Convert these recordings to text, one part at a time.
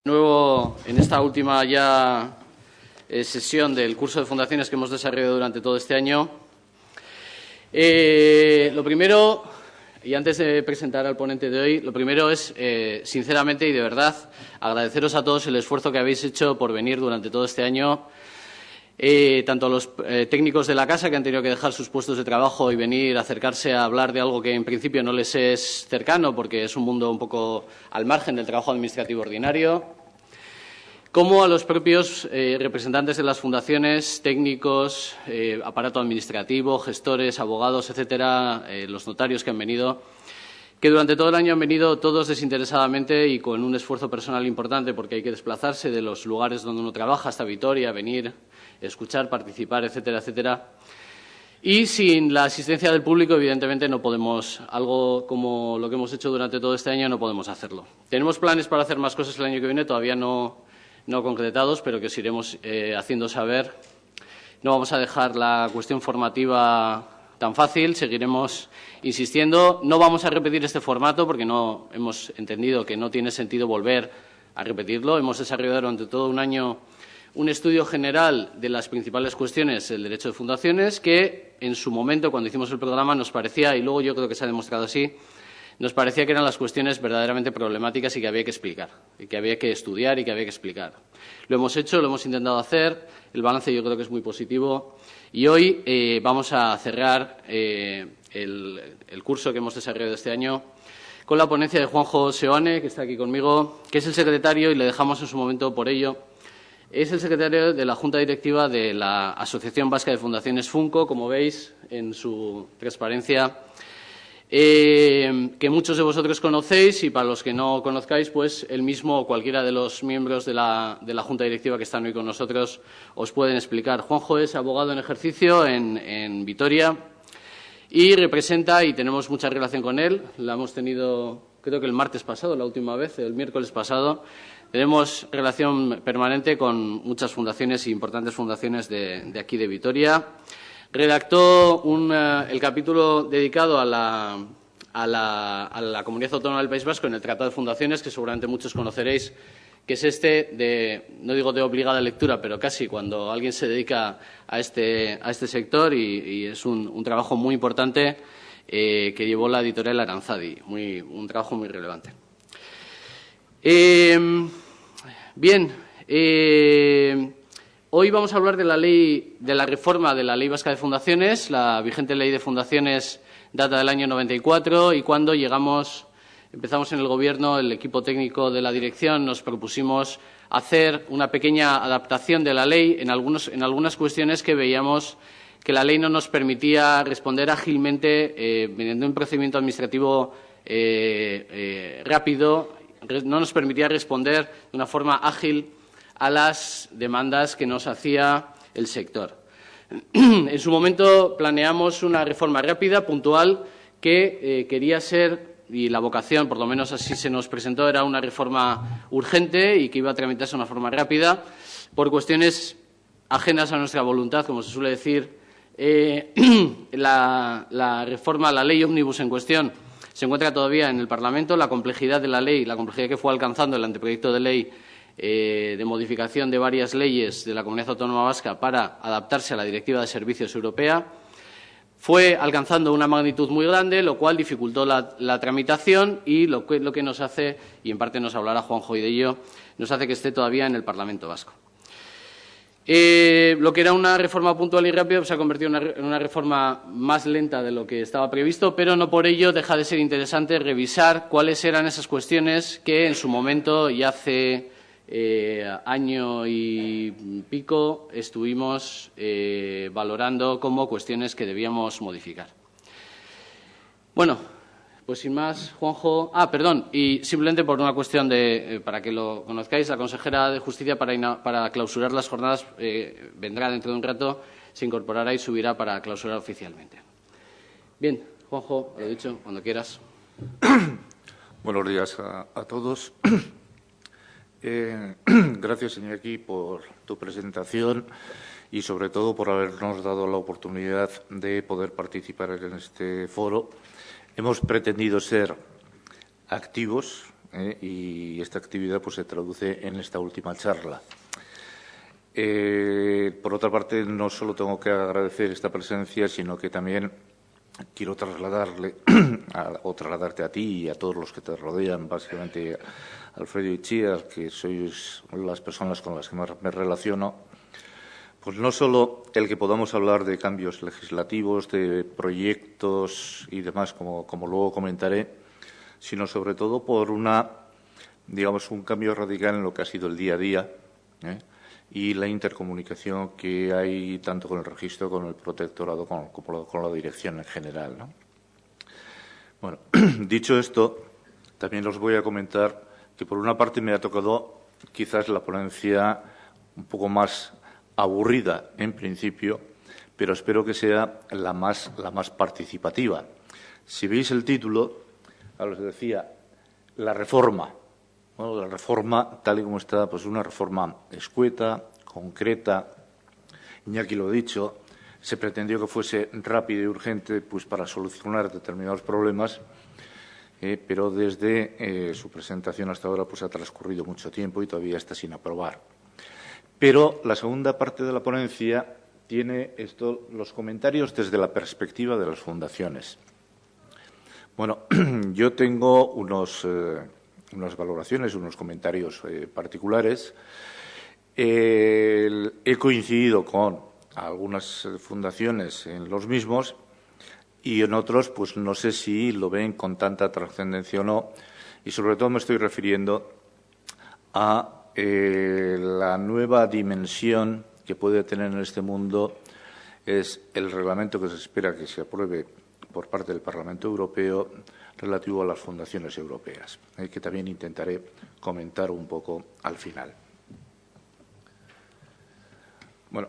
De nuevo, en esta última ya sesión del curso de fundaciones que hemos desarrollado durante todo este año. Lo primero, y antes de presentar al ponente de hoy, lo primero es, sinceramente y de verdad, agradeceros a todos el esfuerzo que habéis hecho por venir durante todo este año, tanto a los técnicos de la casa que han tenido que dejar sus puestos de trabajo y venir a acercarse a hablar de algo que en principio no les es cercano porque es un mundo un poco al margen del trabajo administrativo ordinario, como a los propios representantes de las fundaciones, técnicos, aparato administrativo, gestores, abogados, etcétera, los notarios que han venido, que durante todo el año han venido todos desinteresadamente y con un esfuerzo personal importante porque hay que desplazarse de los lugares donde uno trabaja hasta Vitoria, venir, escuchar, participar, etcétera, etcétera. Y sin la asistencia del público, evidentemente, no podemos, algo como lo que hemos hecho durante todo este año, no podemos hacerlo. Tenemos planes para hacer más cosas el año que viene, todavía no concretados, pero que os iremos haciendo saber. No vamos a dejar la cuestión formativa tan fácil, seguiremos insistiendo. No vamos a repetir este formato porque no hemos entendido que no tiene sentido volver a repetirlo. Hemos desarrollado durante todo un año un estudio general de las principales cuestiones del derecho de fundaciones que, en su momento, cuando hicimos el programa, nos parecía, y luego yo creo que se ha demostrado así, nos parecía que eran las cuestiones verdaderamente problemáticas y que había que explicar, y que había que estudiar y que había que explicar. Lo hemos hecho, lo hemos intentado hacer, el balance yo creo que es muy positivo y hoy vamos a cerrar el curso que hemos desarrollado este año con la ponencia de Juanjo Seoane, que está aquí conmigo, que es el secretario, y le dejamos en su momento por ello. Es el secretario de la Junta Directiva de la Asociación Vasca de Fundaciones FUNCO, como veis en su transparencia, que muchos de vosotros conocéis y para los que no conozcáis, pues él mismo o cualquiera de los miembros de la Junta Directiva que están hoy con nosotros os pueden explicar. Juanjo es abogado en ejercicio en Vitoria y representa, y tenemos mucha relación con él, la hemos tenido creo que el martes pasado, la última vez, el miércoles pasado. Tenemos relación permanente con muchas fundaciones y importantes fundaciones de aquí de Vitoria. Redactó el capítulo dedicado a la Comunidad Autónoma del País Vasco en el Tratado de Fundaciones, que seguramente muchos conoceréis, que es no digo de obligada lectura, pero casi cuando alguien se dedica a este sector y es un trabajo muy importante que llevó la editorial Aranzadi, un trabajo muy relevante. Bien, hoy vamos a hablar de la reforma de la Ley Vasca de Fundaciones. La vigente Ley de Fundaciones data del año 94 y cuando empezamos en el Gobierno, el equipo técnico de la dirección nos propusimos hacer una pequeña adaptación de la ley en algunas cuestiones que veíamos que la ley no nos permitía responder ágilmente mediante un procedimiento administrativo rápido. No nos permitía responder de una forma ágil a las demandas que nos hacía el sector. En su momento planeamos una reforma rápida, puntual, que quería ser, y la vocación, por lo menos así se nos presentó, era una reforma urgente y que iba a tramitarse de una forma rápida, por cuestiones ajenas a nuestra voluntad, como se suele decir. La reforma, la ley ómnibus en cuestión, se encuentra todavía en el Parlamento. La complejidad de la ley, la complejidad que fue alcanzando el anteproyecto de ley de modificación de varias leyes de la Comunidad Autónoma Vasca para adaptarse a la Directiva de Servicios Europea, fue alcanzando una magnitud muy grande, lo cual dificultó la tramitación y lo que nos hace, y en parte nos hablará Juanjo de ello, nos hace que esté todavía en el Parlamento Vasco. Lo que era una reforma puntual y rápida se ha convertido en una reforma más lenta de lo que estaba previsto, pero no por ello deja de ser interesante revisar cuáles eran esas cuestiones que en su momento y hace año y pico estuvimos valorando como cuestiones que debíamos modificar. Bueno, pues sin más, Juanjo. Perdón, y simplemente por una cuestión para que lo conozcáis, la consejera de Justicia para clausurar las jornadas vendrá dentro de un rato, se incorporará y subirá para clausurar oficialmente. Bien, Juanjo, lo dicho, cuando quieras. Buenos días a todos. Gracias, Iñaki, por tu presentación y, sobre todo, por habernos dado la oportunidad de poder participar en este foro. Hemos pretendido ser activos y esta actividad pues, se traduce en esta última charla. Por otra parte, no solo tengo que agradecer esta presencia, sino que también quiero trasladarte a ti y a todos los que te rodean, básicamente Alfredo y Chía, que sois las personas con las que más me relaciono, pues no solo el que podamos hablar de cambios legislativos, de proyectos y demás, como luego comentaré, sino sobre todo por un cambio radical en lo que ha sido el día a día, y la intercomunicación que hay tanto con el registro, con el protectorado, como con la dirección en general, ¿no? Bueno, dicho esto, también os voy a comentar que por una parte me ha tocado quizás la ponencia un poco más aburrida en principio, pero espero que sea la más participativa. Si veis el título, os decía, la reforma. Bueno, la reforma, tal y como está, pues una reforma escueta, concreta. Iñaki lo ha dicho, se pretendió que fuese rápido y urgente pues para solucionar determinados problemas, pero desde su presentación hasta ahora pues ha transcurrido mucho tiempo y todavía está sin aprobar. Pero la segunda parte de la ponencia tiene los comentarios desde la perspectiva de las fundaciones. Bueno, yo tengo unas valoraciones, unos comentarios particulares. He coincidido con algunas fundaciones en los mismos y en otros, pues no sé si lo ven con tanta trascendencia o no. Y sobre todo me estoy refiriendo a la nueva dimensión que puede tener en este mundo es el reglamento que se espera que se apruebe por parte del Parlamento Europeo relativo a las fundaciones europeas, que también intentaré comentar un poco al final. Bueno,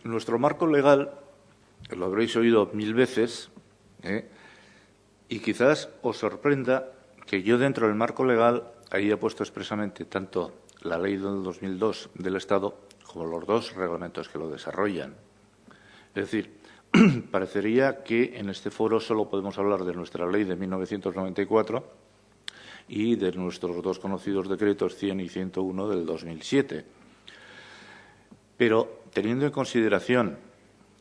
nuestro marco legal, lo habréis oído 1000 veces, y quizás os sorprenda que yo dentro del marco legal haya puesto expresamente tanto la Ley del 2002 del Estado como los dos reglamentos que lo desarrollan. Es decir, parecería que en este foro solo podemos hablar de nuestra ley de 1994 y de nuestros dos conocidos decretos 100 y 101 del 2007. Pero teniendo en consideración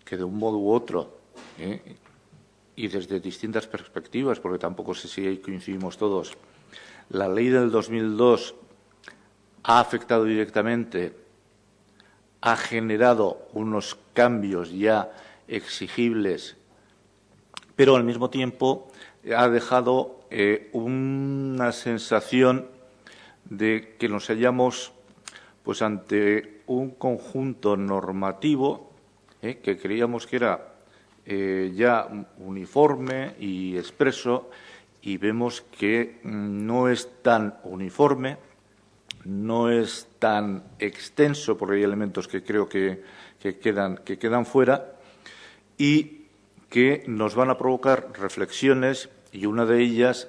que de un modo u otro, y desde distintas perspectivas, porque tampoco sé si ahí coincidimos todos, la ley del 2002 ha afectado directamente, ha generado unos cambios ya exigibles, pero al mismo tiempo ha dejado una sensación de que nos hallamos pues ante un conjunto normativo que creíamos que era ya uniforme y expreso, y vemos que no es tan uniforme, no es tan extenso, porque hay elementos que creo que quedan fuera y que nos van a provocar reflexiones, y una de ellas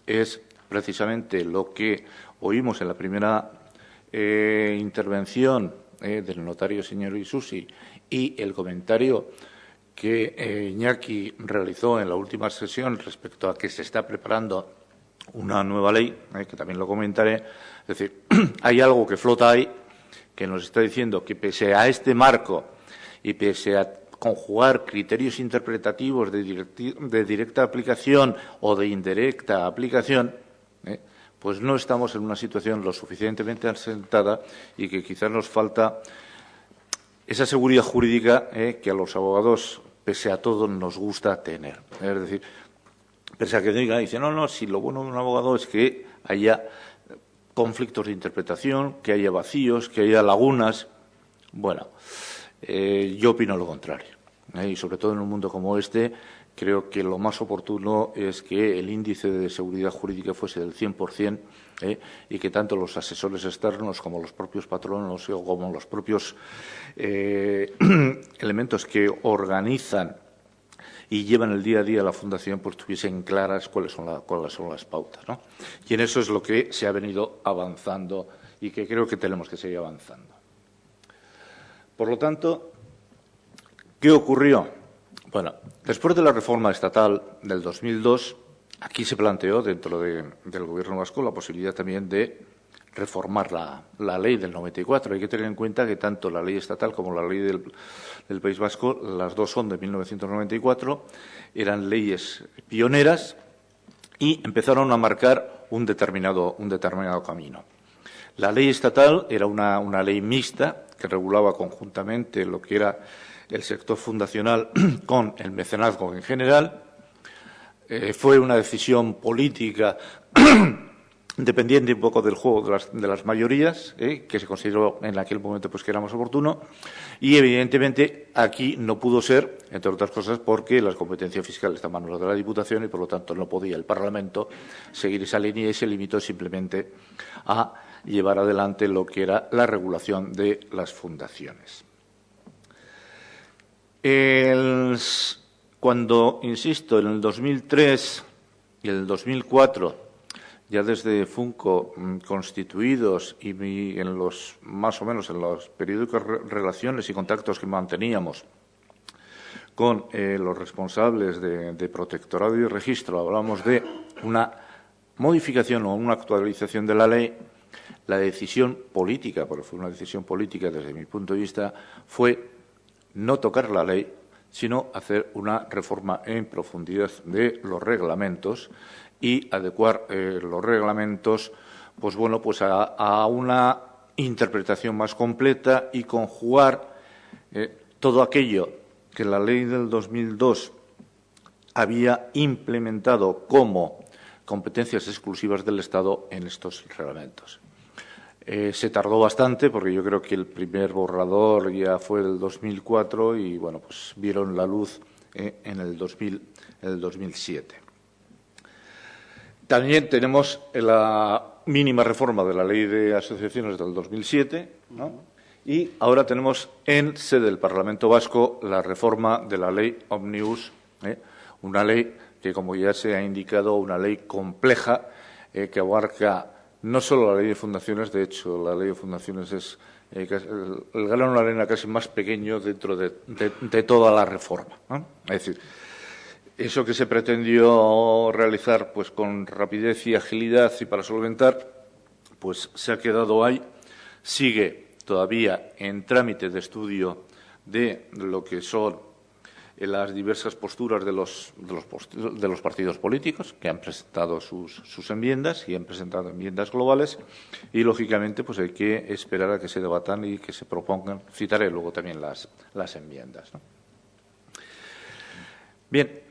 es precisamente lo que oímos en la primera intervención del notario señor Isusi y el comentario que Iñaki realizó en la última sesión respecto a que se está preparando una nueva ley, que también lo comentaré. Es decir, hay algo que flota ahí que nos está diciendo que pese a este marco y pese a conjugar criterios interpretativos de directa aplicación o de indirecta aplicación, pues no estamos en una situación lo suficientemente asentada y que quizás nos falta esa seguridad jurídica que a los abogados, pese a todo, nos gusta tener. Es decir, pese a que dice, no, si lo bueno de un abogado es que haya conflictos de interpretación, que haya vacíos, que haya lagunas. Bueno, yo opino lo contrario. Y sobre todo en un mundo como este, creo que lo más oportuno es que el índice de seguridad jurídica fuese del 100%, y que tanto los asesores externos como los propios patronos o como los propios elementos que organizan y llevan el día a día a la Fundación, pues tuviesen claras cuáles son las pautas, ¿no? Y en eso es lo que se ha venido avanzando y que creo que tenemos que seguir avanzando. Por lo tanto, ¿qué ocurrió? Bueno, después de la reforma estatal del 2002, aquí se planteó dentro del Gobierno vasco la posibilidad también de reformar la ley del 94. Hay que tener en cuenta que tanto la ley estatal como la ley del País Vasco, las dos son de 1994, eran leyes pioneras y empezaron a marcar un determinado camino. La ley estatal era una ley mixta que regulaba conjuntamente lo que era el sector fundacional con el mecenazgo en general. Fue una decisión política dependiente un poco del juego de las mayorías, que se consideró en aquel momento pues que era más oportuno, y evidentemente aquí no pudo ser, entre otras cosas, porque la competencia fiscal está en manos de la Diputación y por lo tanto no podía el Parlamento seguir esa línea y se limitó simplemente a llevar adelante lo que era la regulación de las fundaciones. Cuando, insisto, en el 2003 y el 2004, ya desde Funco constituidos y más o menos en las periódicas relaciones y contactos que manteníamos con los responsables de protectorado y registro, hablamos de una modificación o una actualización de la ley. La decisión política, porque fue una decisión política desde mi punto de vista, fue no tocar la ley, sino hacer una reforma en profundidad de los reglamentos y adecuar los reglamentos, pues bueno, pues a una interpretación más completa y conjugar todo aquello que la ley del 2002 había implementado como competencias exclusivas del Estado en estos reglamentos. Se tardó bastante porque yo creo que el primer borrador ya fue del 2004 y bueno, pues vieron la luz en el 2007. También tenemos la mínima reforma de la Ley de Asociaciones del 2007, ¿no? Y ahora tenemos en sede del Parlamento Vasco la reforma de la Ley Omnibus, una ley que, como ya se ha indicado, una ley compleja que abarca no solo la Ley de Fundaciones. De hecho, la Ley de Fundaciones es el grano de arena casi más pequeño dentro de toda la reforma, ¿no? Es decir, eso que se pretendió realizar pues con rapidez y agilidad y para solventar, pues se ha quedado ahí, sigue todavía en trámite de estudio de lo que son las diversas posturas de los partidos políticos que han presentado sus enmiendas y han presentado enmiendas globales y, lógicamente, pues hay que esperar a que se debatan y que se propongan. Citaré luego también las enmiendas, ¿no? Bien.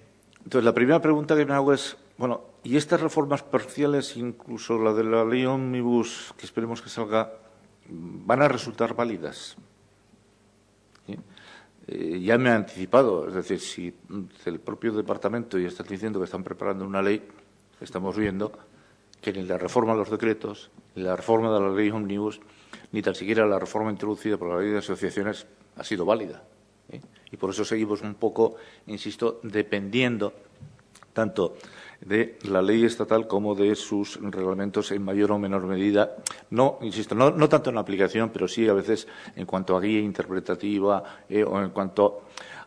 Entonces, la primera pregunta que me hago es, bueno, ¿y estas reformas parciales, incluso la de la ley Omnibus, que esperemos que salga, van a resultar válidas? ¿Sí? Ya me ha anticipado, es decir, si el propio departamento ya está diciendo que están preparando una ley, estamos viendo que ni la reforma de los decretos, ni la reforma de la ley Omnibus, ni tan siquiera la reforma introducida por la ley de asociaciones ha sido válida. Y por eso seguimos un poco, insisto, dependiendo tanto de la ley estatal como de sus reglamentos en mayor o menor medida. No, insisto, no tanto en la aplicación, pero sí a veces en cuanto a guía interpretativa o en cuanto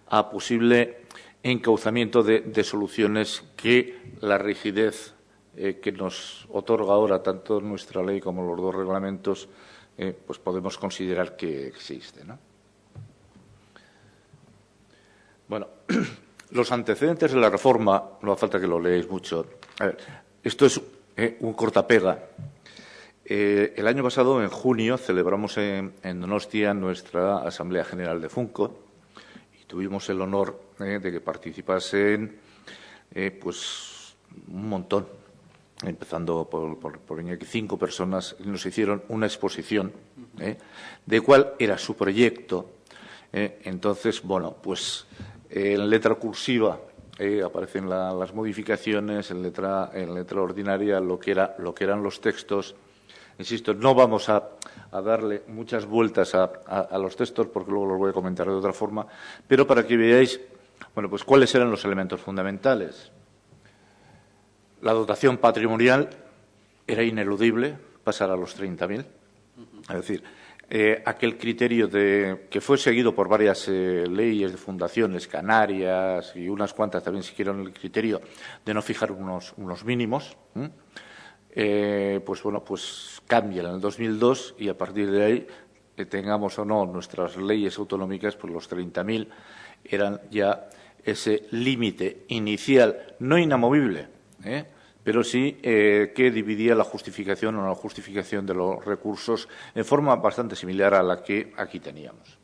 a posible encauzamiento de soluciones que la rigidez que nos otorga ahora tanto nuestra ley como los dos reglamentos, pues podemos considerar que existe, ¿no? Bueno, los antecedentes de la reforma, no hace falta que lo leáis mucho. A ver, esto es un cortapega. El año pasado, en junio, celebramos en Donostia nuestra Asamblea General de Funco y tuvimos el honor de que participasen pues un montón, empezando por Iñaki, 5 personas, y nos hicieron una exposición de cuál era su proyecto. Entonces, bueno, pues en letra cursiva aparecen las modificaciones, en letra ordinaria lo que eran los textos. Insisto, no vamos a darle muchas vueltas a los textos porque luego los voy a comentar de otra forma, pero para que veáis, bueno, pues cuáles eran los elementos fundamentales. La dotación patrimonial era ineludible pasar a los 30.000. Es decir, aquel criterio que fue seguido por varias leyes de fundaciones, Canarias y unas cuantas también siguieron el criterio de no fijar unos mínimos, pues bueno, pues cambian en el 2002 y a partir de ahí, tengamos o no nuestras leyes autonómicas, pues los 30.000 eran ya ese límite inicial, no inamovible, pero sí que dividía la justificación o no justificación de los recursos en forma bastante similar a la que aquí teníamos.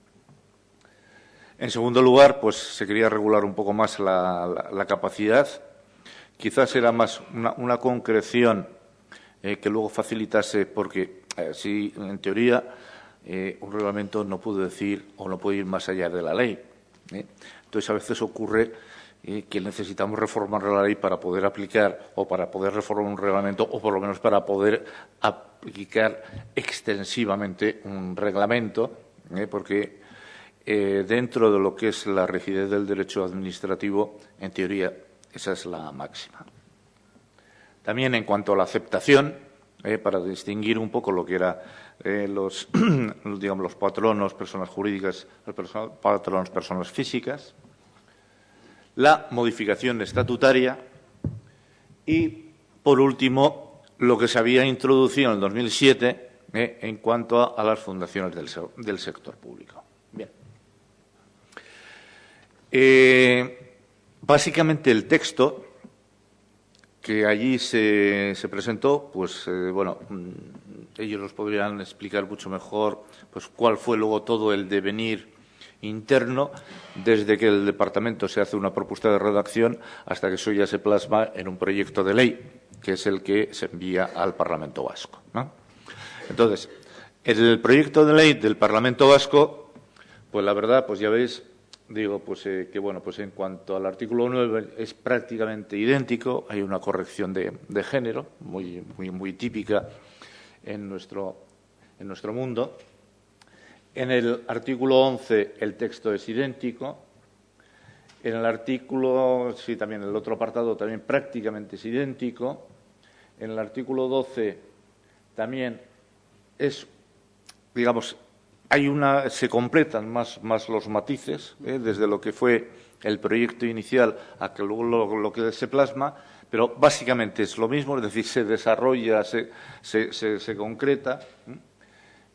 En segundo lugar, pues se quería regular un poco más la capacidad. Quizás era más una concreción que luego facilitase, porque sí, en teoría, un reglamento no puede decir o no puede ir más allá de la ley. Entonces, a veces ocurre que necesitamos reformar la ley para poder aplicar o para poder reformar un reglamento o por lo menos para poder aplicar extensivamente un reglamento, porque dentro de lo que es la rigidez del derecho administrativo, en teoría, esa es la máxima. También en cuanto a la aceptación, para distinguir un poco lo que era los patronos, personas jurídicas, los patronos, personas físicas, la modificación estatutaria y, por último, lo que se había introducido en el 2007 en cuanto a las fundaciones del sector público. Bien. Básicamente, el texto que allí se presentó, pues, bueno, ellos nos podrían explicar mucho mejor pues cuál fue luego todo el devenir interno desde que el departamento se hace una propuesta de redacción hasta que eso ya se plasma en un proyecto de ley, que es el que se envía al Parlamento Vasco, ¿no? Entonces, el proyecto de ley del Parlamento Vasco, pues la verdad, pues ya veis, digo, pues que bueno, pues en cuanto al artículo 9 es prácticamente idéntico, hay una corrección de género muy típica en nuestro mundo. En el artículo 11 el texto es idéntico. En el artículo, sí, también el otro apartado también prácticamente es idéntico. En el artículo 12 también es, digamos, se completan más los matices, desde lo que fue el proyecto inicial a que luego lo que se plasma, pero básicamente es lo mismo, es decir, se desarrolla, se concreta.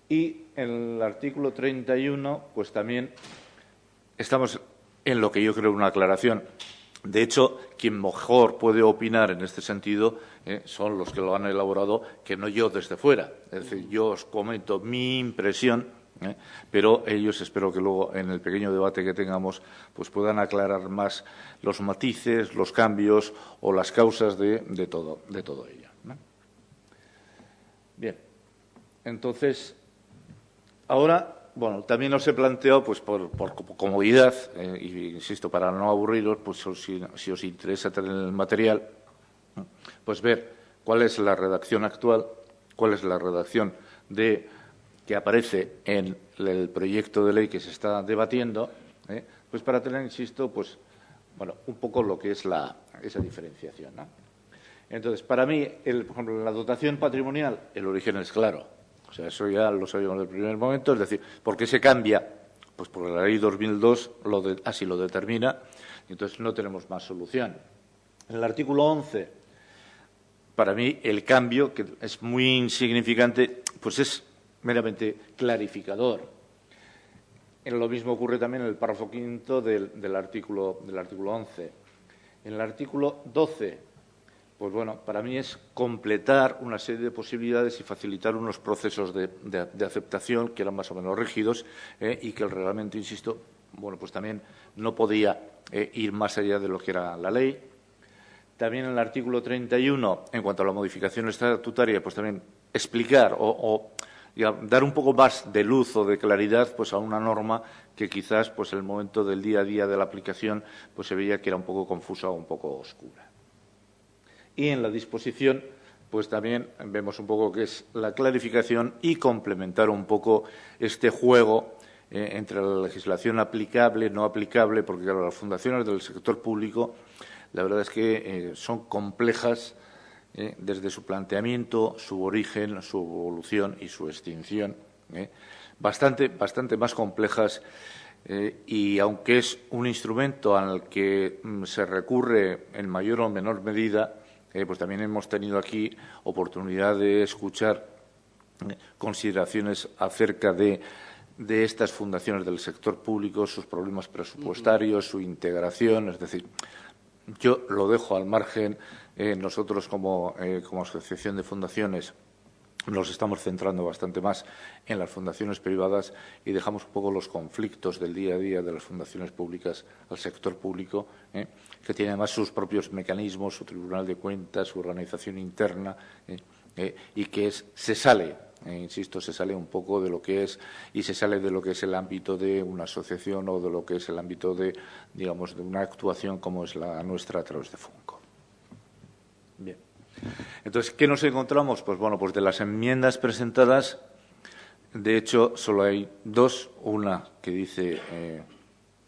Y en el artículo 31, pues también estamos en lo que yo creo una aclaración. De hecho, quien mejor puede opinar en este sentido son los que lo han elaborado, que no yo desde fuera. Es decir, yo os comento mi impresión, pero ellos espero que luego en el pequeño debate que tengamos pues puedan aclarar más los matices, los cambios o las causas de todo ello, ¿no? Bien, entonces, ahora, bueno, también os he planteado, pues por comodidad, y insisto, para no aburriros, pues si os interesa tener el material, pues ver cuál es la redacción actual, cuál es la redacción que aparece en el proyecto de ley que se está debatiendo, pues para tener, insisto, pues bueno, un poco lo que es esa diferenciación, ¿no? Entonces, para mí, por ejemplo, la dotación patrimonial, el origen es claro. O sea, eso ya lo sabíamos del primer momento. Es decir, ¿por qué se cambia? Pues porque la ley 2002 así lo determina y entonces no tenemos más solución. En el artículo 11, para mí, el cambio, que es muy insignificante, pues es meramente clarificador. Lo mismo ocurre también en el párrafo quinto del artículo 11. En el artículo 12, pues bueno, para mí es completar una serie de posibilidades y facilitar unos procesos de aceptación que eran más o menos rígidos y que el reglamento, insisto, bueno, pues también no podía ir más allá de lo que era la ley. También en el artículo 31, en cuanto a la modificación estatutaria, pues también explicar o dar un poco más de luz o de claridad pues a una norma que quizás pues en el momento del día a día de la aplicación pues se veía que era un poco confusa o un poco oscura. Y en la disposición pues también vemos un poco que es la clarificación y complementar un poco este juego entre la legislación aplicable, no aplicable, porque claro, las fundaciones del sector público la verdad es que son complejas desde su planteamiento, su origen, su evolución y su extinción. bastante más complejas, y aunque es un instrumento al que se recurre en mayor o menor medida, pues también hemos tenido aquí oportunidad de escuchar consideraciones acerca de estas fundaciones del sector público, sus problemas presupuestarios, su integración. Es decir, yo lo dejo al margen. Nosotros, como asociación de fundaciones, nos estamos centrando bastante más en las fundaciones privadas y dejamos un poco los conflictos del día a día de las fundaciones públicas al sector público, que tiene además sus propios mecanismos, su Tribunal de Cuentas, su organización interna, y que se sale un poco de lo que es, y se sale de lo que es el ámbito de una asociación o de lo que es el ámbito de, digamos, de una actuación como es la nuestra a través de Funco. Bien. Entonces, ¿qué nos encontramos? Pues bueno, pues de las enmiendas presentadas, de hecho, solo hay dos. Una que dice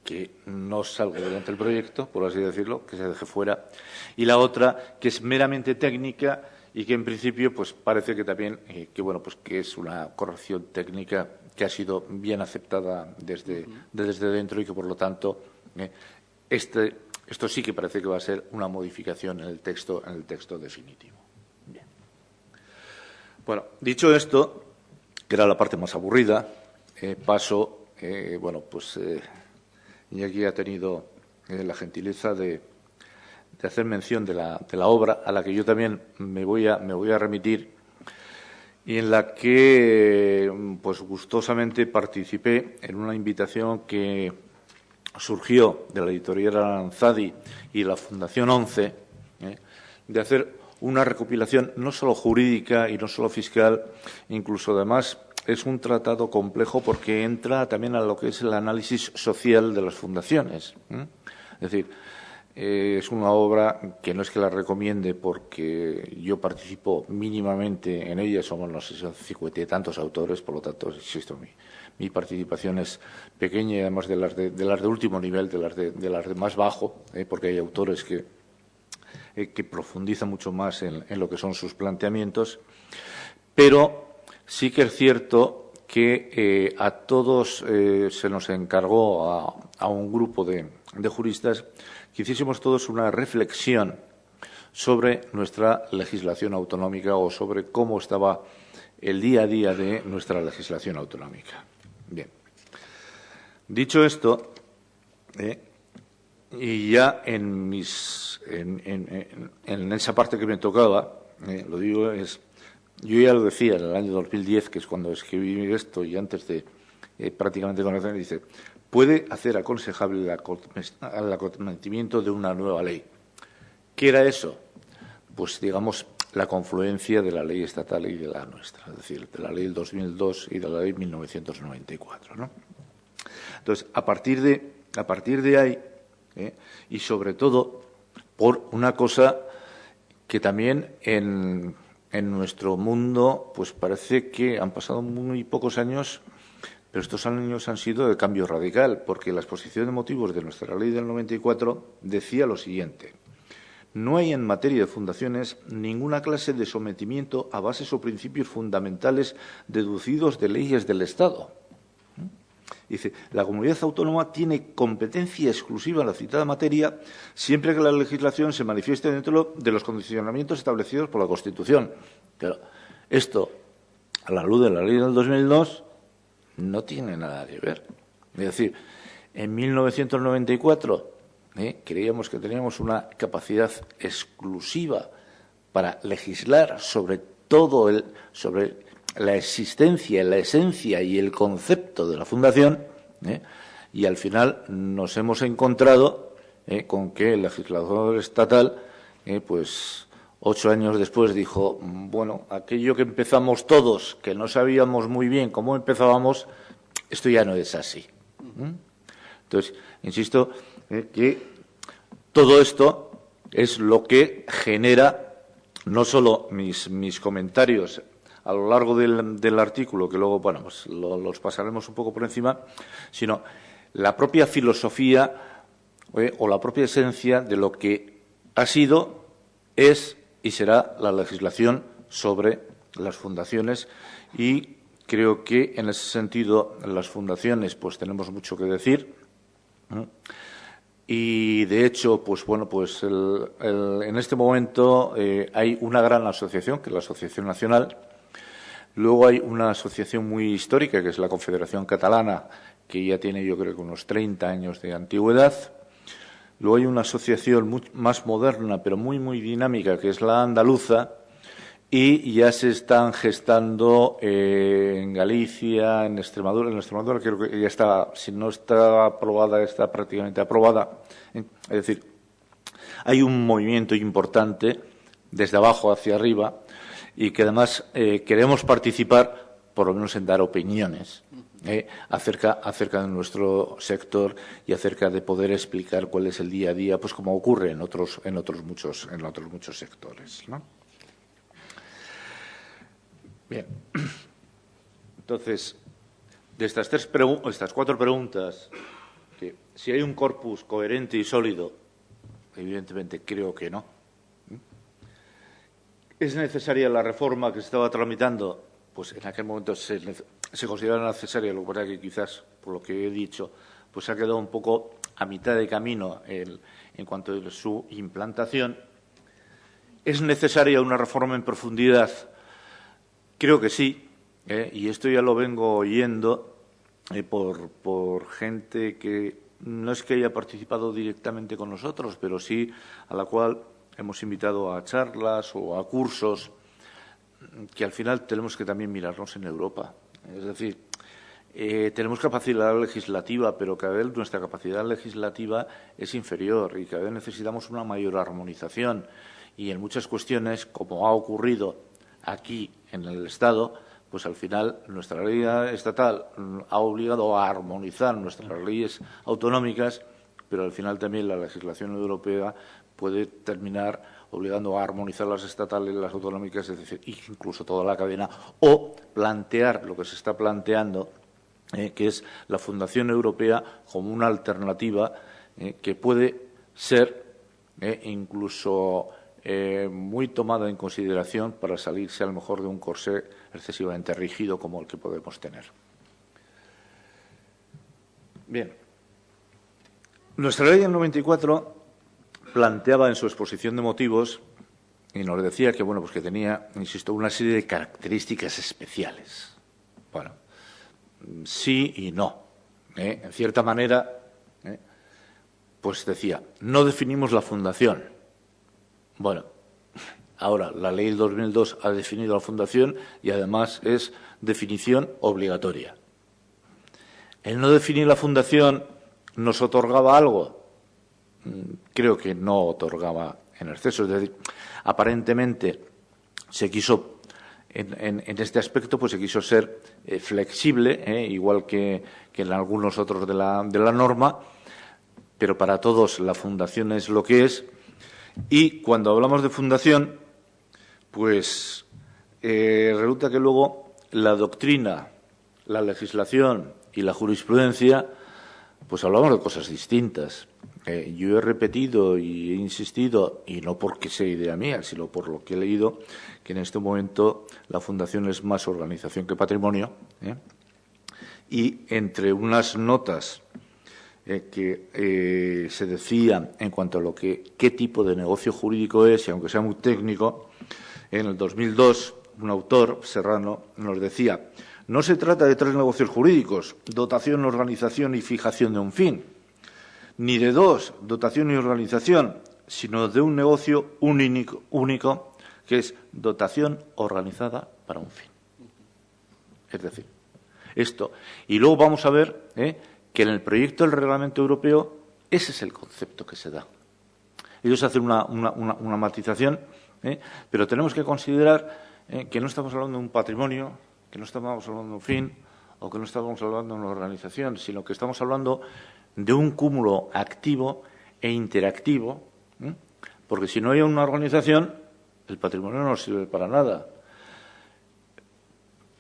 que no salga adelante el proyecto, por así decirlo, que se deje fuera, y la otra que es meramente técnica y que en principio pues parece que también que es una corrección técnica que ha sido bien aceptada desde dentro y que por lo tanto esto sí que parece que va a ser una modificación en el texto definitivo. Bien. Bueno, dicho esto, que era la parte más aburrida, paso, Iñaki ha tenido la gentileza de hacer mención de la obra a la que yo también me voy a remitir, y en la que pues gustosamente participé en una invitación que surgió de la editorial Aranzadi y la Fundación 11, de hacer una recopilación no solo jurídica y no solo fiscal, incluso además es un tratado complejo porque entra también a lo que es el análisis social de las fundaciones. Es decir, es una obra que no es que la recomiende porque yo participo mínimamente en ella, somos, no sé, 50 y tantos autores, por lo tanto, insisto, mi participación es pequeña y además de las de último nivel, de las de más bajo, porque hay autores que profundizan mucho más en lo que son sus planteamientos, pero sí que es cierto que a todos se nos encargó a un grupo de juristas que hiciésemos todos una reflexión sobre nuestra legislación autonómica o sobre cómo estaba el día a día de nuestra legislación autonómica. Bien. Dicho esto, y ya en esa parte que me tocaba, lo digo, yo ya lo decía en el año 2010, que es cuando escribí esto y antes de prácticamente conocer, dice, puede hacer aconsejable el acometimiento de una nueva ley. ¿Qué era eso? Pues, digamos, la confluencia de la ley estatal y de la nuestra, es decir, de la ley del 2002 y de la ley 1994, ¿no? Entonces, a partir de ahí, y sobre todo por una cosa que también en nuestro mundo, pues parece que han pasado muy pocos años, pero estos años han sido de cambio radical, porque la exposición de motivos de nuestra ley del 94 decía lo siguiente: no hay en materia de fundaciones ninguna clase de sometimiento a bases o principios fundamentales deducidos de leyes del Estado. Dice, la comunidad autónoma tiene competencia exclusiva en la citada materia siempre que la legislación se manifieste dentro de los condicionamientos establecidos por la Constitución. Pero esto, a la luz de la ley del 2002, no tiene nada que ver. Es decir, en 1994 creíamos que teníamos una capacidad exclusiva para legislar sobre sobre la existencia, la esencia y el concepto de la fundación, y al final nos hemos encontrado con que el legislador estatal, pues 8 años después dijo, bueno, aquello que empezamos todos, que no sabíamos muy bien cómo empezábamos, esto ya no es así. Entonces, insisto, que todo esto es lo que genera no solo mis comentarios a lo largo del artículo, que luego, bueno, pues los pasaremos un poco por encima, sino la propia filosofía o la propia esencia de lo que ha sido, es y será la legislación sobre las fundaciones y Creo que, en ese sentido, las fundaciones pues tenemos mucho que decir. Y, de hecho, pues bueno, pues en este momento hay una gran asociación, que es la Asociación Nacional. Luego hay una asociación muy histórica, que es la Confederación Catalana, que ya tiene, yo creo que unos 30 años de antigüedad. Luego hay una asociación más moderna, pero muy, muy dinámica, que es la andaluza. Y ya se están gestando en Galicia, en Extremadura. En Extremadura creo que ya está, si no está aprobada, está prácticamente aprobada. Es decir, hay un movimiento importante desde abajo hacia arriba y que además queremos participar, por lo menos en dar opiniones acerca de nuestro sector y acerca de poder explicar cuál es el día a día, pues como ocurre en otros muchos sectores, ¿no? Bien, entonces, de estas cuatro preguntas, que si hay un corpus coherente y sólido, evidentemente creo que no. ¿Es necesaria la reforma que se estaba tramitando? Pues en aquel momento se consideraba necesaria, lo que pasa que quizás, por lo que he dicho, pues ha quedado un poco a mitad de camino en cuanto a su implantación. ¿Es necesaria una reforma en profundidad? Creo que sí, y esto ya lo vengo oyendo por gente que no es que haya participado directamente con nosotros, pero sí a la cual hemos invitado a charlas o a cursos, que al final tenemos que también mirarnos en Europa. Es decir, tenemos capacidad legislativa, pero cada vez nuestra capacidad legislativa es inferior y cada vez necesitamos una mayor armonización. Y en muchas cuestiones, como ha ocurrido aquí en el Estado, pues al final nuestra ley estatal ha obligado a armonizar nuestras leyes autonómicas, pero al final también la legislación europea puede terminar obligando a armonizar las estatales y las autonómicas, es decir, incluso toda la cadena, o plantear lo que se está planteando, que es la Fundación Europea como una alternativa que puede ser incluso muy tomada en consideración para salirse a lo mejor de un corsé excesivamente rígido como el que podemos tener. Bien. Nuestra ley del 94 planteaba en su exposición de motivos y nos decía que, bueno, pues que tenía, insisto, una serie de características especiales. Bueno, sí y no. En cierta manera, pues decía, no definimos la fundación. Bueno, ahora la ley del 2002 ha definido la fundación y además es definición obligatoria. ¿El no definir la fundación nos otorgaba algo? Creo que no otorgaba en exceso. Es decir, aparentemente se quiso, en este aspecto, pues se quiso ser flexible, igual que en algunos otros de la norma, pero para todos la fundación es lo que es. Y cuando hablamos de fundación, pues resulta que luego la doctrina, la legislación y la jurisprudencia, pues hablamos de cosas distintas. Yo he repetido y he insistido, y no porque sea idea mía, sino por lo que he leído, que en este momento la fundación es más organización que patrimonio. Y entre unas notas que se decía en cuanto a qué tipo de negocio jurídico es, y aunque sea muy técnico, en el 2002 un autor, Serrano, nos decía: no se trata de tres negocios jurídicos, dotación, organización y fijación de un fin, ni de dos, dotación y organización, sino de un negocio único, que es dotación organizada para un fin. Es decir, esto. Y luego vamos a ver que en el proyecto del Reglamento Europeo ese es el concepto que se da. Ellos hacen una matización, pero tenemos que considerar que no estamos hablando de un patrimonio, que no estamos hablando de un fin o que no estamos hablando de una organización, sino que estamos hablando de un cúmulo activo e interactivo, porque si no hay una organización, el patrimonio no sirve para nada.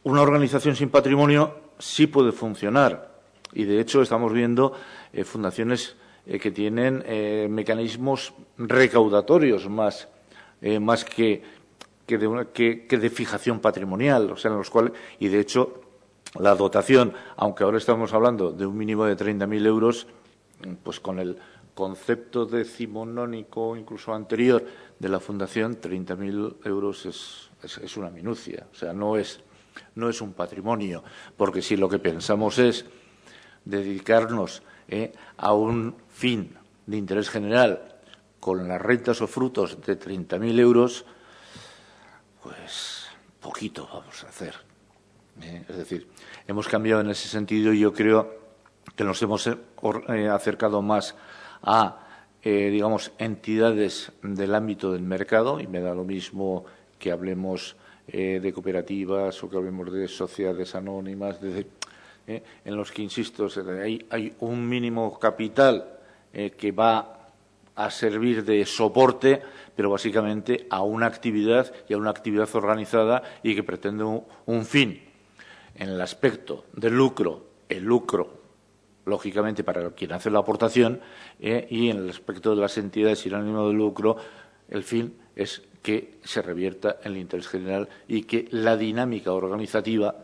Una organización sin patrimonio sí puede funcionar. Y, de hecho, estamos viendo fundaciones que tienen mecanismos recaudatorios más que de fijación patrimonial, o sea, en los cuales, y de hecho, la dotación, aunque ahora estamos hablando de un mínimo de 30.000 euros, pues con el concepto decimonónico, incluso anterior, de la Fundación, 30.000 euros es una minucia, o sea, no es un patrimonio, porque si lo que pensamos es dedicarnos a un fin de interés general con las rentas o frutos de 30.000 euros, pues poquito vamos a hacer. Es decir, hemos cambiado en ese sentido y yo creo que nos hemos acercado más a, digamos, entidades del ámbito del mercado, y me da lo mismo que hablemos de cooperativas o que hablemos de sociedades anónimas, en los que, insisto, hay un mínimo capital que va a servir de soporte, pero básicamente a una actividad y a una actividad organizada y que pretende un fin. En el aspecto del lucro, el lucro, lógicamente, para quien hace la aportación, y en el aspecto de las entidades sin ánimo de lucro, el fin es que se revierta en el interés general y que la dinámica organizativa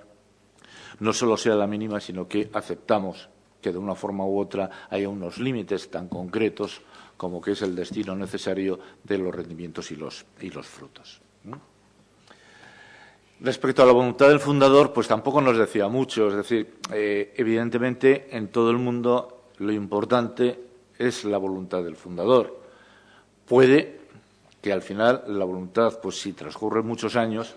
no solo sea la mínima, sino que aceptamos que de una forma u otra haya unos límites tan concretos como que es el destino necesario de los rendimientos y los frutos. Respecto a la voluntad del fundador, pues tampoco nos decía mucho. Es decir, evidentemente, en todo el mundo lo importante es la voluntad del fundador. Puede que al final la voluntad, pues si transcurren muchos años,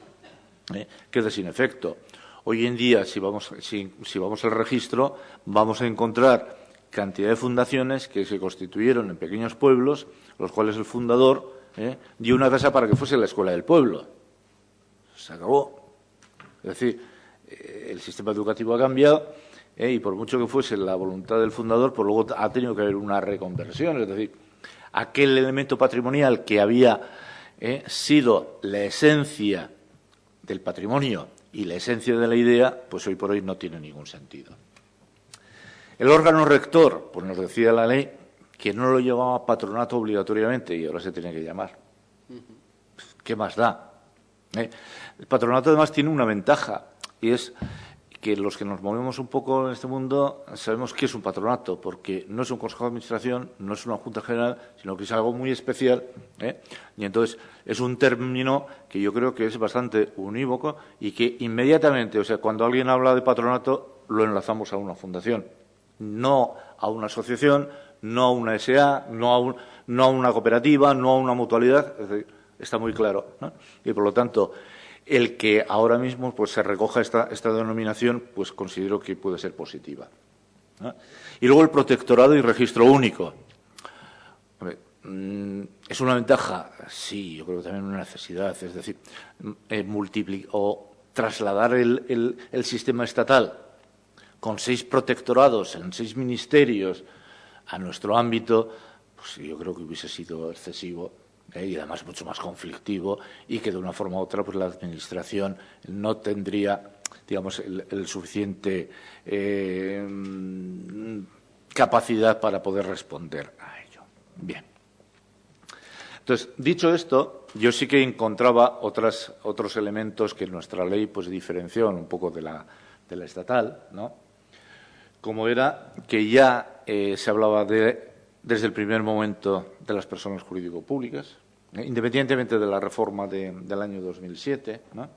quede sin efecto. Hoy en día, si vamos al registro, vamos a encontrar cantidad de fundaciones que se constituyeron en pequeños pueblos, los cuales el fundador dio una casa para que fuese la escuela del pueblo. Se acabó. Es decir, el sistema educativo ha cambiado y por mucho que fuese la voluntad del fundador, pues luego ha tenido que haber una reconversión. Es decir, aquel elemento patrimonial que había sido la esencia del patrimonio y la esencia de la idea, pues hoy por hoy no tiene ningún sentido. El órgano rector, pues nos decía la ley que no lo llevaba patronato obligatoriamente y ahora se tiene que llamar. ¿Qué más da? El patronato además tiene una ventaja y es que los que nos movemos un poco en este mundo sabemos qué es un patronato, porque no es un consejo de administración, no es una junta general, sino que es algo muy especial, y entonces es un término que yo creo que es bastante unívoco y que inmediatamente, o sea, cuando alguien habla de patronato, lo enlazamos a una fundación, no a una asociación, no a una SA, no a una cooperativa, no a una mutualidad, es decir, está muy claro, ¿no? Y por lo tanto, el que ahora mismo pues se recoja esta denominación, pues considero que puede ser positiva, ¿no? Y luego el protectorado y registro único. ¿Es una ventaja? Sí, yo creo que también una necesidad. Es decir, trasladar el sistema estatal con 6 protectorados en 6 ministerios a nuestro ámbito, pues yo creo que hubiese sido excesivo. Y además mucho más conflictivo y que de una forma u otra pues la Administración no tendría, digamos, el suficiente capacidad para poder responder a ello. Bien. Entonces, dicho esto, yo sí que encontraba otros elementos que nuestra ley pues diferenciaban un poco de la estatal, ¿no? Como era que ya se hablaba desde el primer momento de las personas jurídico-públicas, independientemente de la reforma del año 2007, ¿no?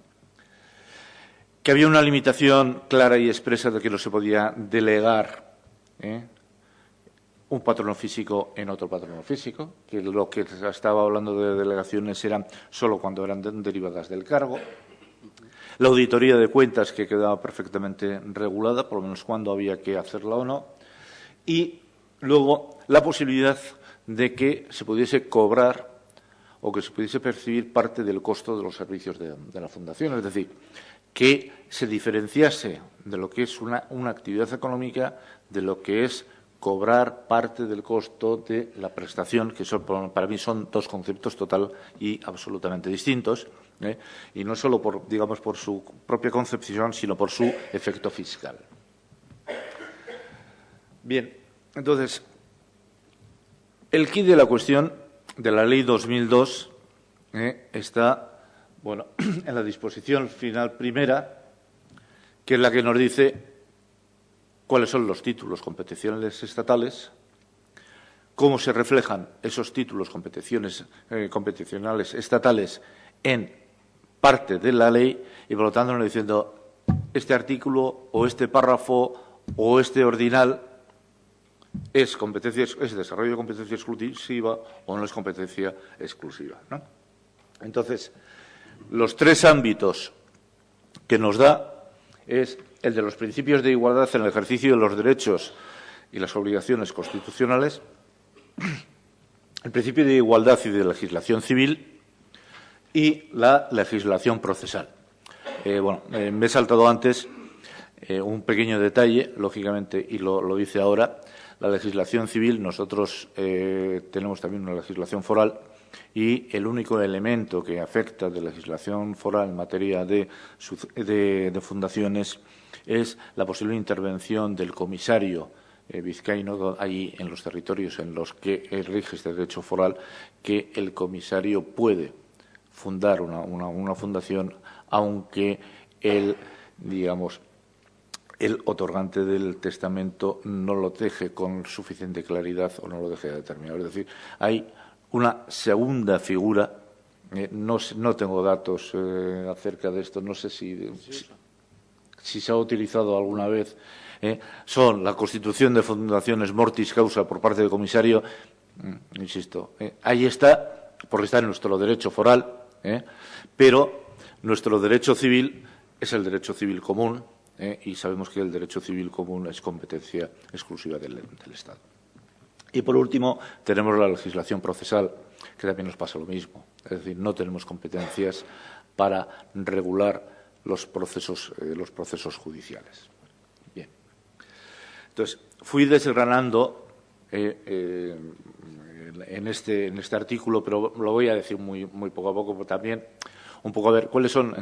Que había una limitación clara y expresa de que no se podía delegar un patrono físico en otro patrono físico, que lo que se estaba hablando de delegaciones eran solo cuando eran derivadas del cargo. La auditoría de cuentas, que quedaba perfectamente regulada, por lo menos cuando había que hacerla o no. Y luego la posibilidad de que se pudiese cobrar o que se pudiese percibir parte del costo de los servicios de la Fundación. Es decir, que se diferenciase de lo que es una actividad económica de lo que es cobrar parte del costo de la prestación, que para mí son dos conceptos total y absolutamente distintos, y no solo por su propia concepción, sino por su efecto fiscal. Bien, entonces, el quid de la cuestión de la Ley 2002 está, bueno, en la disposición final primera, que es la que nos dice cuáles son los títulos competenciales estatales, cómo se reflejan esos títulos competicionales estatales en parte de la ley y, por lo tanto, nos diciendo este artículo o este párrafo o este ordinal es desarrollo de competencia exclusiva o no es competencia exclusiva, ¿no? Entonces, los tres ámbitos que nos da es el de los principios de igualdad en el ejercicio de los derechos y las obligaciones constitucionales, el principio de igualdad y de legislación civil y la legislación procesal. Me he saltado antes un pequeño detalle, lógicamente, y lo dice ahora. La legislación civil, nosotros tenemos también una legislación foral y el único elemento que afecta de legislación foral en materia de fundaciones es la posible intervención del comisario vizcaíno allí en los territorios en los que rige este derecho foral, que el comisario puede fundar una fundación, aunque el otorgante del testamento no lo deje con suficiente claridad o no lo deje determinado. Es decir, hay una segunda figura, no tengo datos acerca de esto, no sé si se ha utilizado alguna vez, son la constitución de fundaciones mortis causa por parte del comisario, insisto, ahí está, porque está en nuestro derecho foral, pero nuestro derecho civil es el derecho civil común, y sabemos que el derecho civil común es competencia exclusiva del Estado. Y, por último, tenemos la legislación procesal, que también nos pasa lo mismo. Es decir, no tenemos competencias para regular los procesos judiciales. Bien. Entonces, fui desgranando en este artículo, pero lo voy a decir muy poco a poco, pero también un poco a ver cuáles son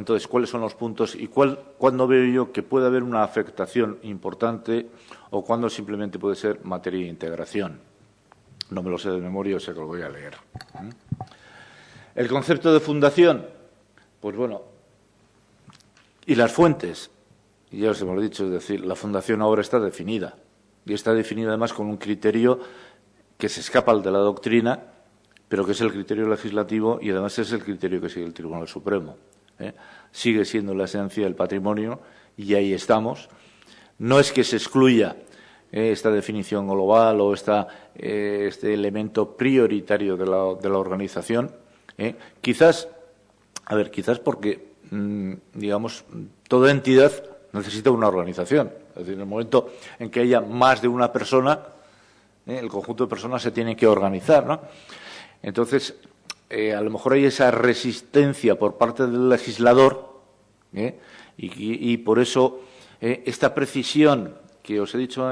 los puntos y cuándo veo yo que puede haber una afectación importante o cuándo simplemente puede ser materia de integración. No me lo sé de memoria, o sea que lo voy a leer. El concepto de fundación, pues bueno, y las fuentes, y ya os hemos dicho, es decir, la fundación ahora está definida, y está definida además con un criterio que se escapa al de la doctrina, pero que es el criterio legislativo y además es el criterio que sigue el Tribunal Supremo. Sigue siendo la esencia del patrimonio y ahí estamos. No es que se excluya esta definición global o este elemento prioritario de la organización. Quizás porque, toda entidad necesita una organización. Es decir, en el momento en que haya más de una persona, el conjunto de personas se tiene que organizar, ¿no? Entonces, a lo mejor hay esa resistencia por parte del legislador y por eso esta precisión que os he dicho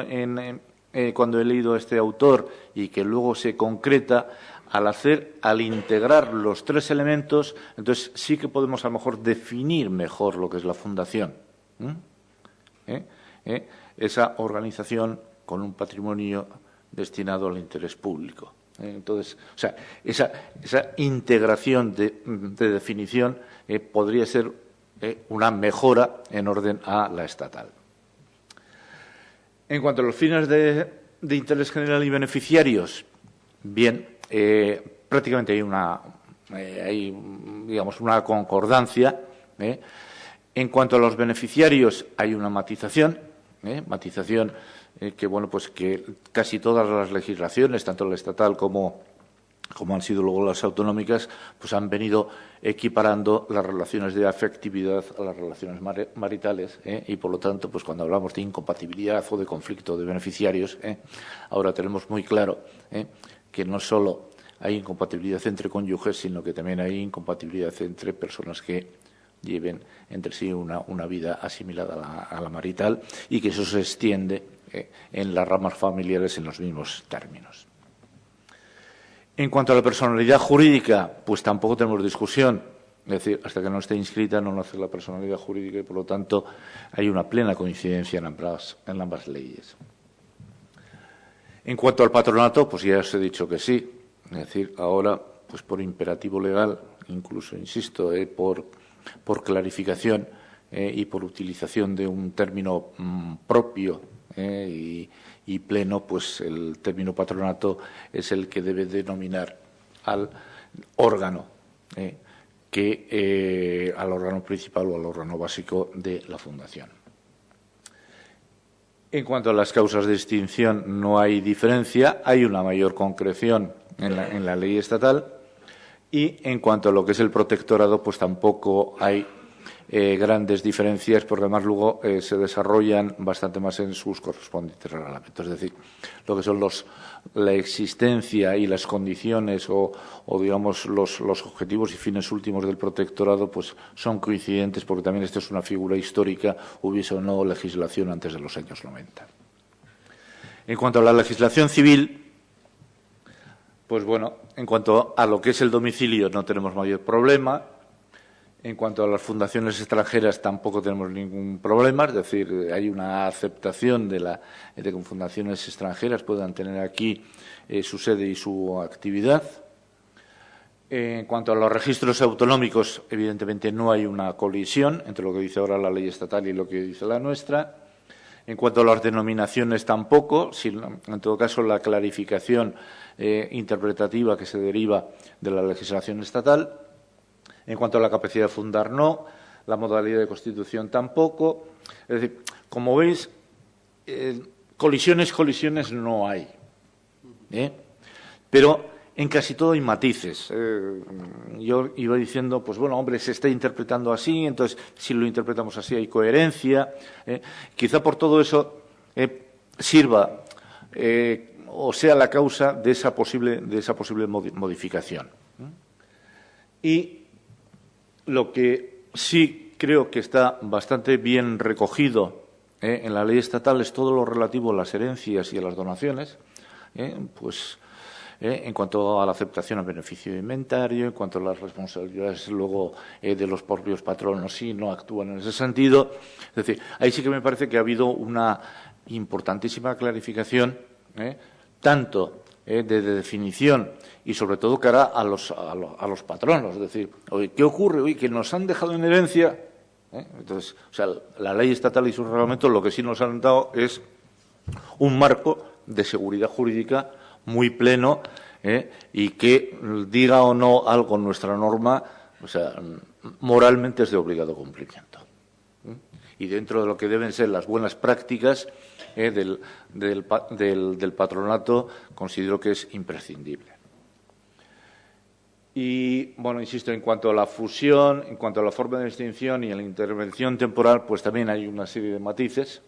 cuando he leído a este autor y que luego se concreta al integrar los tres elementos, entonces sí que podemos a lo mejor definir mejor lo que es la fundación. Esa organización con un patrimonio destinado al interés público. Entonces, o sea, esa integración de definición podría ser una mejora en orden a la estatal. En cuanto a los fines de interés general y beneficiarios, bien, prácticamente hay una concordancia. En cuanto a los beneficiarios, hay una matización, que que casi todas las legislaciones, tanto la estatal como han sido luego las autonómicas, pues han venido equiparando las relaciones de afectividad a las relaciones maritales, y por lo tanto, pues cuando hablamos de incompatibilidad o de conflicto de beneficiarios, ahora tenemos muy claro que no solo hay incompatibilidad entre cónyuges, sino que también hay incompatibilidad entre personas que lleven entre sí una vida asimilada a la marital y que eso se extiende en las ramas familiares en los mismos términos. En cuanto a la personalidad jurídica, pues tampoco tenemos discusión. Es decir, hasta que no esté inscrita no nace la personalidad jurídica y, por lo tanto, hay una plena coincidencia en ambas leyes. En cuanto al patronato, pues ya os he dicho que sí. Es decir, ahora, pues por imperativo legal, incluso, insisto, por clarificación, y por utilización de un término propio y pleno, pues el término patronato es el que debe denominar al órgano, al órgano principal o al órgano básico de la Fundación. En cuanto a las causas de extinción, no hay diferencia, hay una mayor concreción en la ley estatal, y en cuanto a lo que es el protectorado, pues tampoco hay grandes diferencias, porque además luego se desarrollan bastante más en sus correspondientes reglamentos. Es decir, lo que son la existencia y las condiciones o digamos, los objetivos y fines últimos del protectorado, pues son coincidentes, porque también esta es una figura histórica, hubiese o no legislación antes de los años 90. En cuanto a la legislación civil, pues bueno, en cuanto a lo que es el domicilio no tenemos mayor problema. En cuanto a las fundaciones extranjeras tampoco tenemos ningún problema, es decir, hay una aceptación de que fundaciones extranjeras puedan tener aquí su sede y su actividad. En cuanto a los registros autonómicos, evidentemente no hay una colisión entre lo que dice ahora la ley estatal y lo que dice la nuestra. En cuanto a las denominaciones tampoco, en todo caso la clarificación interpretativa que se deriva de la legislación estatal. En cuanto a la capacidad de fundar, no. La modalidad de constitución tampoco. Es decir, como veis, colisiones no hay. Pero en casi todo hay matices. Yo iba diciendo, pues bueno, hombre, se está interpretando así, entonces si lo interpretamos así hay coherencia. Quizá por todo eso sirva o sea la causa de esa posible modificación. Y lo que sí creo que está bastante bien recogido en la ley estatal es todo lo relativo a las herencias y a las donaciones, pues en cuanto a la aceptación al beneficio de inventario, en cuanto a las responsabilidades luego de los propios patronos si no actúan en ese sentido. Es decir, ahí sí que me parece que ha habido una importantísima clarificación, tanto de definición y sobre todo cara a los patronos. Es decir, oye, ¿qué ocurre? Oye, que nos han dejado en herencia. Entonces, o sea, la ley estatal y sus reglamentos lo que sí nos han dado es un marco de seguridad jurídica muy pleno, y que diga o no algo en nuestra norma, o sea, moralmente es de obligado cumplimiento. Y dentro de lo que deben ser las buenas prácticas del patronato, considero que es imprescindible. Y, bueno, insisto, en cuanto a la fusión, en cuanto a la forma de extinción y a la intervención temporal, pues también hay una serie de matices,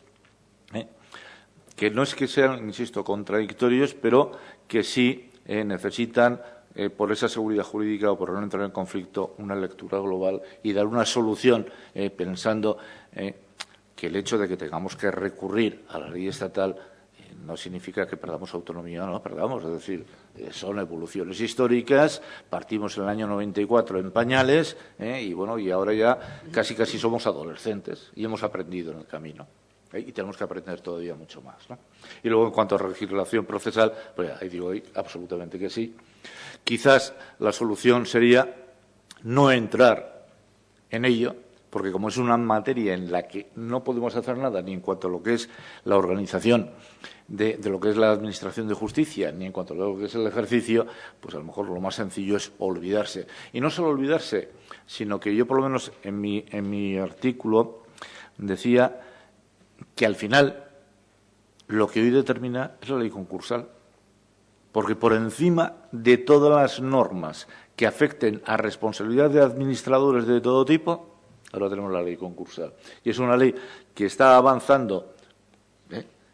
que no es que sean, insisto, contradictorios, pero que sí necesitan, por esa seguridad jurídica o por no entrar en conflicto, una lectura global y dar una solución pensando que el hecho de que tengamos que recurrir a la ley estatal no significa que perdamos autonomía, no perdamos, es decir, son evoluciones históricas, partimos en el año 94 en pañales, y bueno, y ahora ya casi somos adolescentes y hemos aprendido en el camino. Y tenemos que aprender todavía mucho más, ¿no? Y luego, en cuanto a legislación procesal, pues ahí digo absolutamente que sí. Quizás la solución sería no entrar en ello, porque como es una materia en la que no podemos hacer nada ni en cuanto a lo que es la organización de lo que es la administración de justicia, ni en cuanto a lo que es el ejercicio, pues a lo mejor lo más sencillo es olvidarse. Y no solo olvidarse, sino que yo por lo menos en mi artículo decía que al final lo que hoy determina es la ley concursal, porque por encima de todas las normas que afecten a responsabilidad de administradores de todo tipo, ahora tenemos la ley concursal. Y es una ley que está avanzando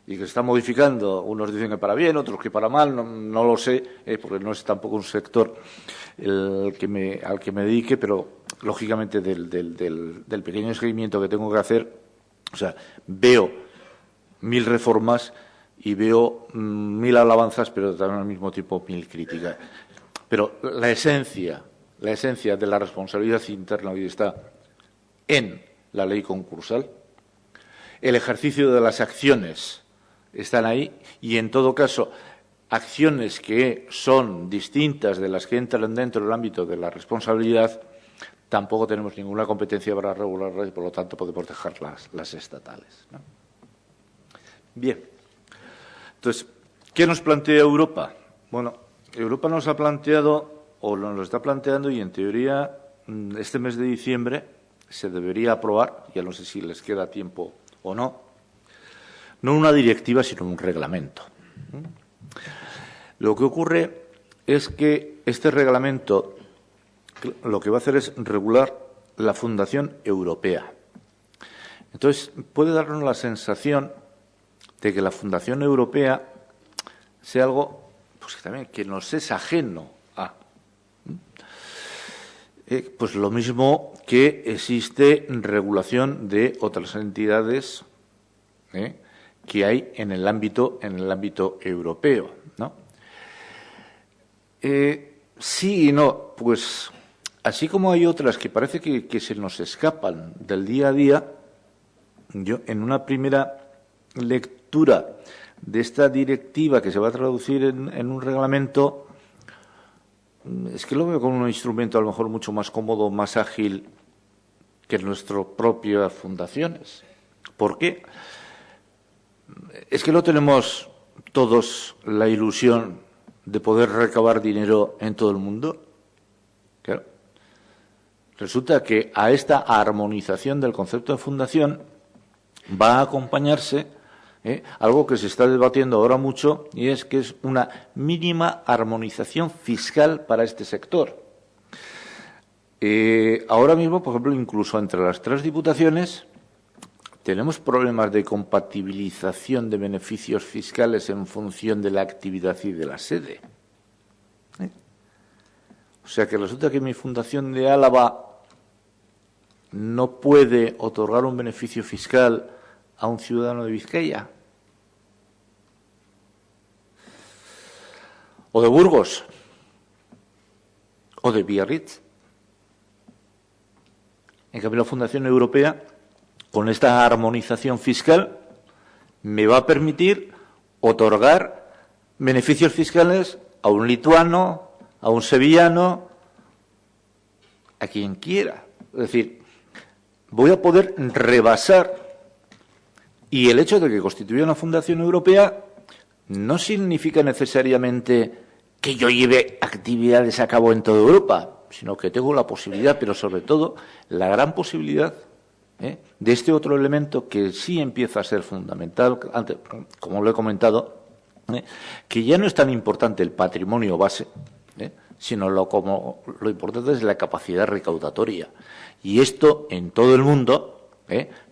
y que se está modificando. Unos dicen que para bien, otros que para mal, no lo sé, porque no es tampoco un sector al que me dedique, pero lógicamente del pequeño seguimiento que tengo que hacer, o sea, veo 1000 reformas y veo 1000 alabanzas, pero también al mismo tiempo 1000 críticas. Pero la esencia de la responsabilidad interna hoy está en la ley concursal. El ejercicio de las acciones están ahí y, en todo caso, acciones que son distintas de las que entran dentro del ámbito de la responsabilidad tampoco tenemos ninguna competencia para regularlas y, por lo tanto, podemos dejar las estatales, ¿no? Bien. Entonces, ¿qué nos plantea Europa? Bueno, Europa nos ha planteado, o nos lo está planteando, y en teoría este mes de diciembre se debería aprobar, ya no sé si les queda tiempo o no una directiva, sino un reglamento. Lo que ocurre es que este reglamento lo que va a hacer es regular la Fundación Europea. Entonces, puede darnos la sensación de que la Fundación Europea sea algo pues también que nos es ajeno a. Pues lo mismo que existe regulación de otras entidades que hay en el ámbito europeo, ¿no? Sí y no, pues así como hay otras que parece que se nos escapan del día a día, yo en una primera lectura de esta directiva que se va a traducir en un reglamento, es que lo veo como un instrumento a lo mejor mucho más cómodo, más ágil que nuestras propias fundaciones. ¿Por qué? Es que no tenemos todos la ilusión de poder recabar dinero en todo el mundo. Claro. Resulta que a esta armonización del concepto de fundación va a acompañarse algo que se está debatiendo ahora mucho, y es que es una mínima armonización fiscal para este sector. Ahora mismo, por ejemplo, incluso entre las 3 diputaciones tenemos problemas de compatibilización de beneficios fiscales en función de la actividad y de la sede. O sea que resulta que mi fundación de Álava no puede otorgar un beneficio fiscal a un ciudadano de Vizcaya, o de Burgos, o de Biarritz. En cambio, la Fundación Europea, con esta armonización fiscal, me va a permitir otorgar beneficios fiscales a un lituano, a un sevillano, a quien quiera. Es decir, voy a poder rebasar. Y el hecho de que constituya una fundación europea no significa necesariamente que yo lleve actividades a cabo en toda Europa, sino que tengo la posibilidad, pero sobre todo la gran posibilidad de este otro elemento que sí empieza a ser fundamental, antes, como lo he comentado, que ya no es tan importante el patrimonio base, sino lo importante es la capacidad recaudatoria. Y esto en todo el mundo,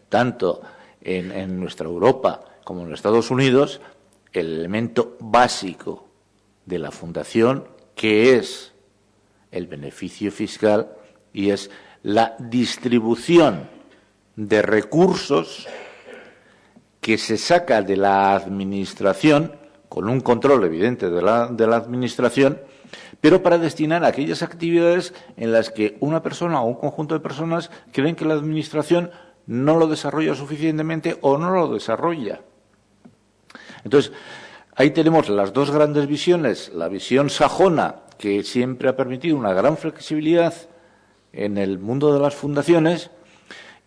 tanto en nuestra Europa como en los Estados Unidos, el elemento básico de la fundación, que es el beneficio fiscal y es la distribución de recursos que se saca de la administración, con un control evidente de la administración, pero para destinar a aquellas actividades en las que una persona o un conjunto de personas creen que la administración no lo desarrolla suficientemente o no lo desarrolla. Entonces, ahí tenemos las 2 grandes visiones, la visión sajona, que siempre ha permitido una gran flexibilidad en el mundo de las fundaciones,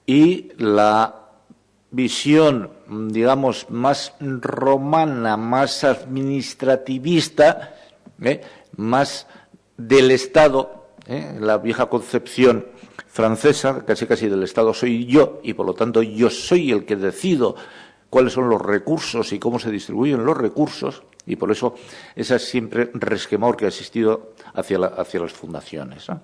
y la visión, digamos, más romana, más administrativista, más del Estado, la vieja concepción francesa, casi del Estado soy yo, y por lo tanto yo soy el que decido cuáles son los recursos y cómo se distribuyen los recursos, y por eso ese es siempre resquemor que ha existido hacia las fundaciones, ¿no?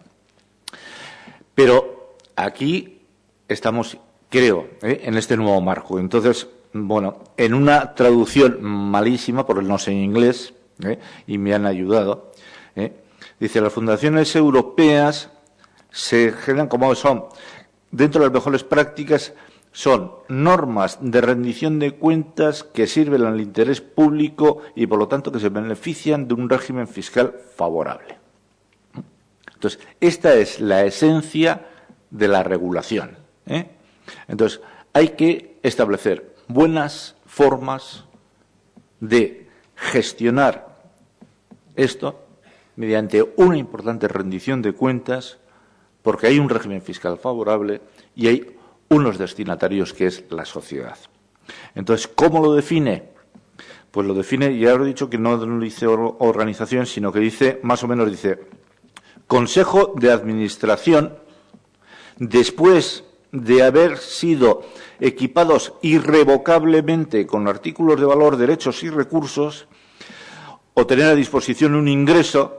Pero aquí estamos, creo, en este nuevo marco. Entonces, bueno, en una traducción malísima, porque no sé inglés, y me han ayudado, dice, las fundaciones europeas se generan como son, dentro de las mejores prácticas, son normas de rendición de cuentas que sirven al interés público y, por lo tanto, que se benefician de un régimen fiscal favorable. Entonces, esta es la esencia de la regulación. Entonces, hay que establecer buenas formas de gestionar esto mediante una importante rendición de cuentas, porque hay un régimen fiscal favorable y hay unos destinatarios que es la sociedad. Entonces, ¿cómo lo define? Pues lo define, ya os he dicho que no lo dice organización, sino que dice, más o menos dice, Consejo de Administración, después de haber sido equipados irrevocablemente con artículos de valor, derechos y recursos, o tener a disposición un ingreso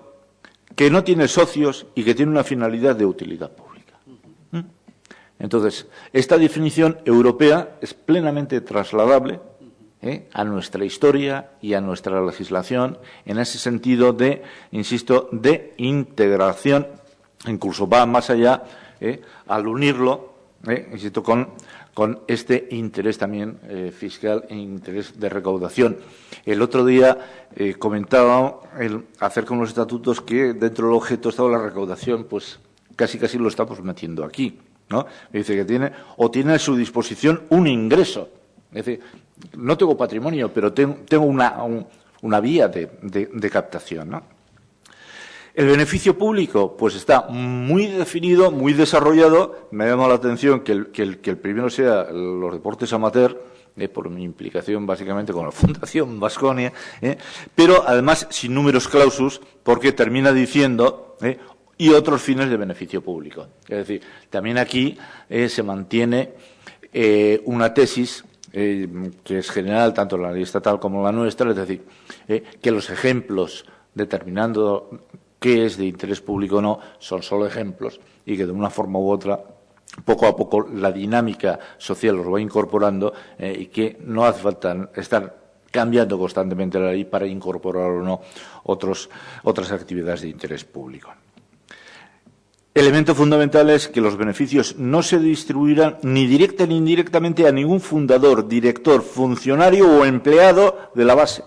que no tiene socios y que tiene una finalidad de utilidad pública. Entonces, esta definición europea es plenamente trasladable a nuestra historia y a nuestra legislación en ese sentido de, insisto, de integración, incluso va más allá al unirlo, insisto, con este interés también fiscal e interés de recaudación. El otro día comentaba acerca de unos estatutos que dentro del objeto estaba la recaudación, pues casi lo estamos metiendo aquí, ¿no? Dice que tiene a su disposición un ingreso. Es decir, no tengo patrimonio, pero tengo una vía de captación, ¿no? El beneficio público, pues está muy definido, muy desarrollado. Me llama la atención que el primero sea los deportes amateur, por mi implicación básicamente con la Fundación Baskonia, pero además sin números clausus, porque termina diciendo y otros fines de beneficio público. Es decir, también aquí se mantiene una tesis que es general tanto en la ley estatal como en la nuestra, es decir, que los ejemplos determinando qué es de interés público o no son solo ejemplos y que de una forma u otra, poco a poco, la dinámica social los va incorporando y que no hace falta estar cambiando constantemente la ley para incorporar o no otras actividades de interés público. Elemento fundamental es que los beneficios no se distribuirán ni directa ni indirectamente a ningún fundador, director, funcionario o empleado de la base,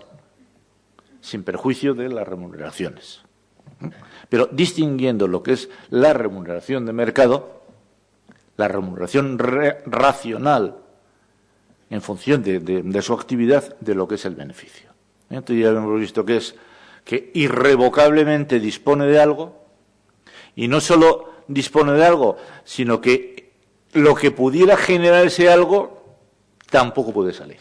sin perjuicio de las remuneraciones. Pero distinguiendo lo que es la remuneración de mercado, la remuneración racional en función de su actividad, de lo que es el beneficio. Entonces ya hemos visto que es que irrevocablemente dispone de algo, y no solo dispone de algo, sino que lo que pudiera generar ese algo tampoco puede salir.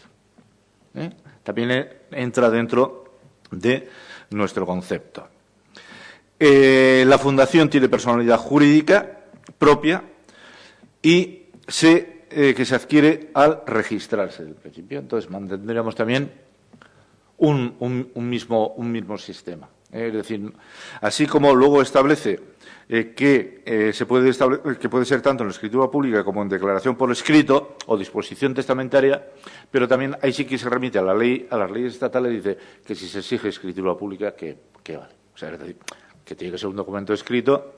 También entra dentro de nuestro concepto. La Fundación tiene personalidad jurídica propia y que se adquiere al registrarse del principio. Entonces mantendríamos también un mismo sistema. Es decir, así como luego establece que puede ser tanto en la escritura pública como en declaración por escrito o disposición testamentaria, pero también ahí sí que se remite a las leyes estatales y dice que si se exige escritura pública, que vale. O sea, es decir, que tiene que ser un documento escrito,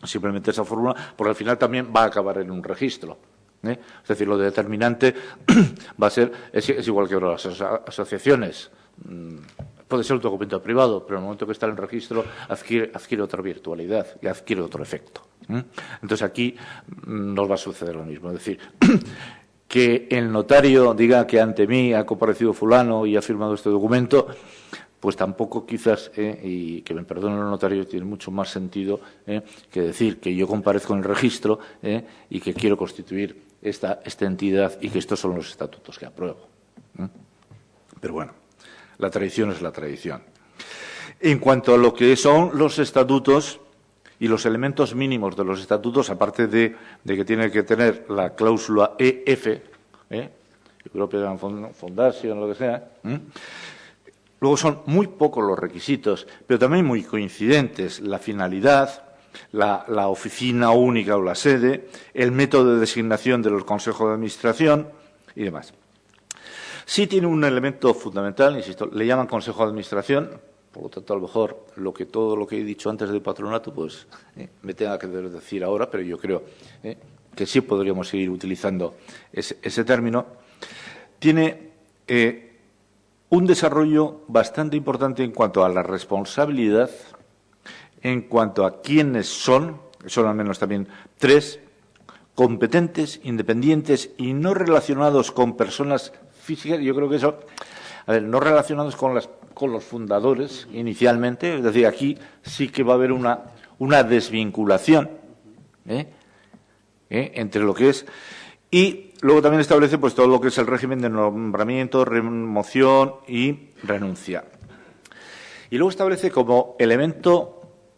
simplemente esa fórmula, porque al final también va a acabar en un registro. Es decir, lo determinante va a ser, es igual que ahora las asociaciones. Puede ser un documento privado, pero en el momento que está en el registro adquiere otra virtualidad y adquiere otro efecto. Entonces aquí nos va a suceder lo mismo. Es decir, que el notario diga que ante mí ha comparecido fulano y ha firmado este documento, pues tampoco quizás, y que me perdonen los notarios, tiene mucho más sentido que decir que yo comparezco en el registro y que quiero constituir esta entidad y que estos son los estatutos que apruebo. Pero bueno, la tradición es la tradición. En cuanto a lo que son los estatutos y los elementos mínimos de los estatutos, aparte de que tiene que tener la cláusula EF, European Foundation, lo que sea, luego son muy pocos los requisitos, pero también muy coincidentes. La finalidad, la oficina única o la sede, el método de designación de los consejos de administración y demás. Sí tiene un elemento fundamental, insisto, le llaman consejo de administración, por lo tanto, a lo mejor todo lo que he dicho antes del patronato, pues me tenga que decir ahora, pero yo creo que sí podríamos seguir utilizando ese término. Tiene un desarrollo bastante importante en cuanto a la responsabilidad, en cuanto a quiénes son al menos también 3, competentes, independientes y no relacionados con personas físicas. Yo creo que eso, no relacionados con los fundadores inicialmente, es decir, aquí sí que va a haber una desvinculación entre lo que es. Y luego también establece pues todo lo que es el régimen de nombramiento, remoción y renuncia. Y luego establece como elemento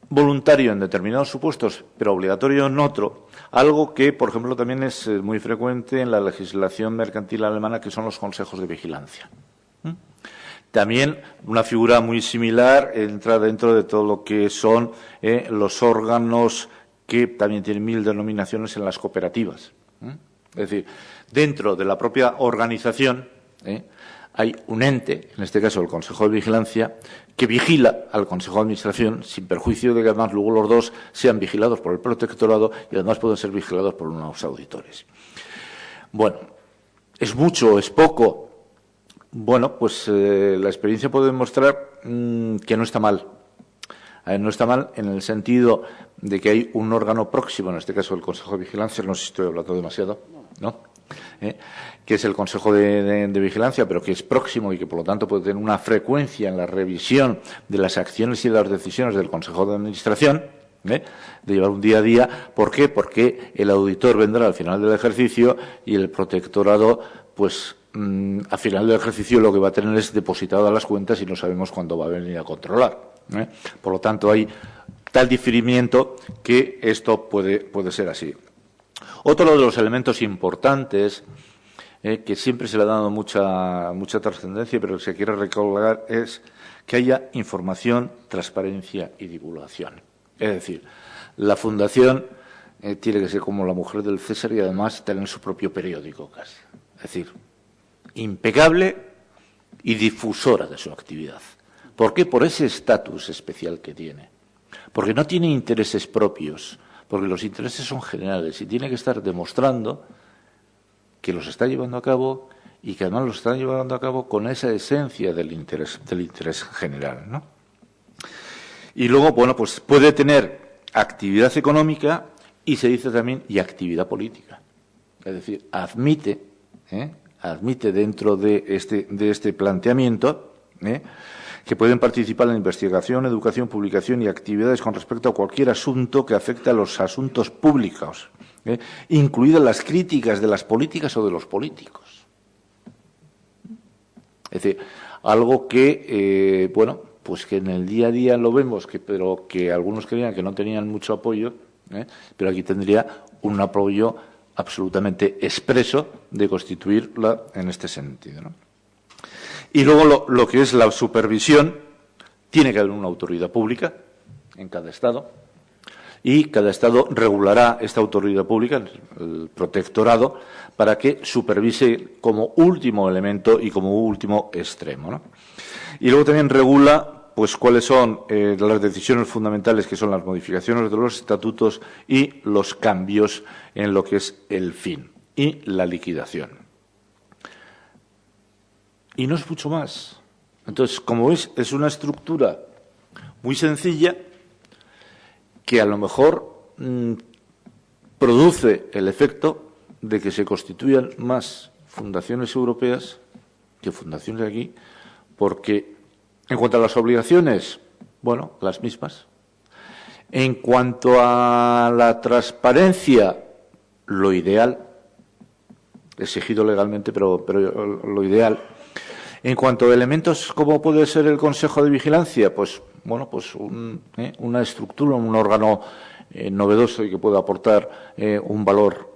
voluntario en determinados supuestos, pero obligatorio en otro, algo que, por ejemplo, también es muy frecuente en la legislación mercantil alemana, que son los consejos de vigilancia. También una figura muy similar entra dentro de todo lo que son los órganos que también tienen 1000 denominaciones en las cooperativas. Es decir, dentro de la propia organización hay un ente, en este caso el Consejo de Vigilancia, que vigila al Consejo de Administración, sin perjuicio de que además luego los dos sean vigilados por el protectorado y además pueden ser vigilados por unos auditores. Bueno, ¿es mucho? ¿Es poco? Bueno, pues la experiencia puede demostrar que no está mal. No está mal en el sentido de que hay un órgano próximo, en este caso el Consejo de Vigilancia, no sé si estoy hablando demasiado, ¿no? Que es el Consejo de Vigilancia, pero que es próximo y que, por lo tanto, puede tener una frecuencia en la revisión de las acciones y de las decisiones del Consejo de Administración, de llevar un día a día. ¿Por qué? Porque el auditor vendrá al final del ejercicio y el protectorado, pues, a final del ejercicio lo que va a tener es depositadas las cuentas y no sabemos cuándo va a venir a controlar. Por lo tanto, hay tal diferimiento que esto puede ser así. Otro de los elementos importantes que siempre se le ha dado mucha trascendencia, pero que se quiere recordar, es que haya información, transparencia y divulgación. Es decir, la Fundación tiene que ser como la mujer del César y además tener su propio periódico casi. Es decir, impecable y difusora de su actividad. ¿Por qué? Por ese estatus especial que tiene. Porque no tiene intereses propios, porque los intereses son generales y tiene que estar demostrando que los está llevando a cabo y que además los está llevando a cabo con esa esencia del interés general, ¿no? Y luego, bueno, pues puede tener actividad económica y se dice también y actividad política. Es decir, admite dentro de este planteamiento que pueden participar en investigación, educación, publicación y actividades con respecto a cualquier asunto que afecte a los asuntos públicos, incluidas las críticas de las políticas o de los políticos. Es decir, algo que, bueno, pues que en el día a día lo vemos, pero que algunos creían que no tenían mucho apoyo, pero aquí tendría un apoyo absolutamente expreso de constituirla en este sentido, ¿no? Y luego lo que es la supervisión, tiene que haber una autoridad pública en cada Estado y cada Estado regulará esta autoridad pública, el protectorado, para que supervise como último elemento y como último extremo, ¿no? Y luego también regula pues cuáles son las decisiones fundamentales, que son las modificaciones de los estatutos y los cambios en lo que es el fin y la liquidación. Y no es mucho más. Entonces, como veis, es una estructura muy sencilla que a lo mejor produce el efecto de que se constituyan más fundaciones europeas que fundaciones de aquí, porque en cuanto a las obligaciones, bueno, las mismas. En cuanto a la transparencia, lo ideal, exigido legalmente, pero lo ideal. En cuanto a elementos como puede ser el Consejo de Vigilancia, pues bueno, pues una estructura, un órgano novedoso y que pueda aportar un valor,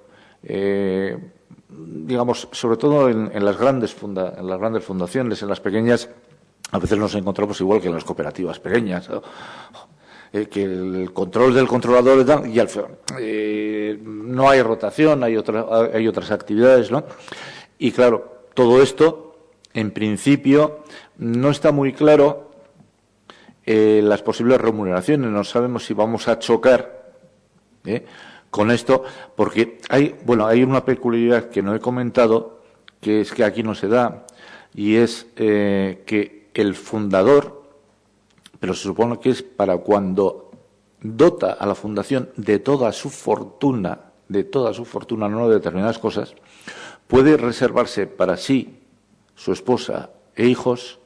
digamos, sobre todo en las grandes fundaciones. En las pequeñas a veces nos encontramos igual que en las cooperativas pequeñas, ¿no? Que el control del controlador y al final no hay rotación, hay otras actividades, ¿no? Y claro, todo esto en principio no está muy claro las posibles remuneraciones. No sabemos si vamos a chocar con esto, porque hay una peculiaridad que no he comentado, que es que aquí no se da, y es que el fundador, pero se supone que es para cuando dota a la fundación de toda su fortuna, no de determinadas cosas, puede reservarse para sí, su esposa e hijos,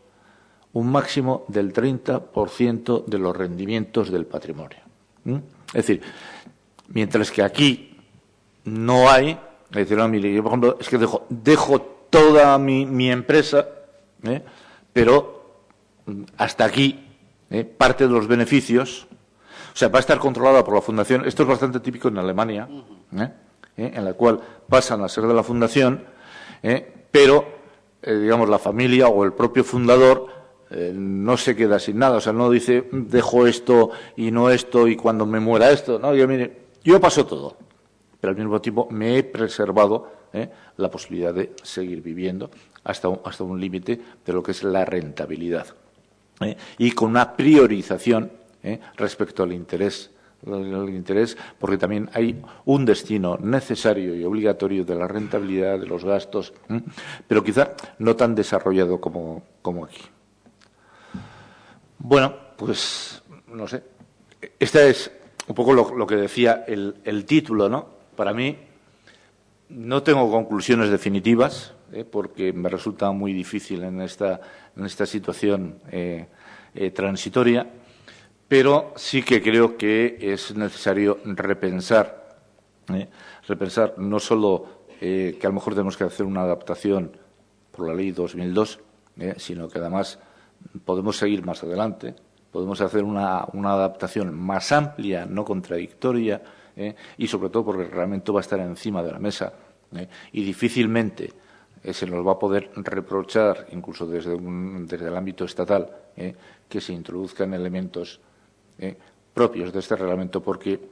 un máximo del 30% de los rendimientos del patrimonio. Es decir, Mientras que aquí no hay, es decir, no, mire, yo por ejemplo, es que dejo toda mi empresa, pero hasta aquí, parte de los beneficios, o sea, va a estar controlada por la fundación. Esto es bastante típico en Alemania, en la cual pasan a ser de la fundación, pero, digamos, la familia o el propio fundador no se queda sin nada. O sea, no dice, dejo esto y no esto y cuando me muera esto. No, yo paso todo, pero al mismo tiempo me he preservado la posibilidad de seguir viviendo hasta un límite de lo que es la rentabilidad. Y con una priorización respecto al interés, porque también hay un destino necesario y obligatorio de la rentabilidad, de los gastos, pero quizá no tan desarrollado como aquí. Bueno, pues no sé. Esta es un poco lo que decía el título, ¿no? Para mí no tengo conclusiones definitivas, porque me resulta muy difícil en esta situación transitoria, pero sí que creo que es necesario repensar no solo que a lo mejor tenemos que hacer una adaptación por la Ley 2002, sino que además podemos seguir más adelante, podemos hacer una adaptación más amplia, no contradictoria, y sobre todo porque el reglamento va a estar encima de la mesa y difícilmente se nos va a poder reprochar, incluso desde el ámbito estatal, que se introduzcan elementos propios de este reglamento, porque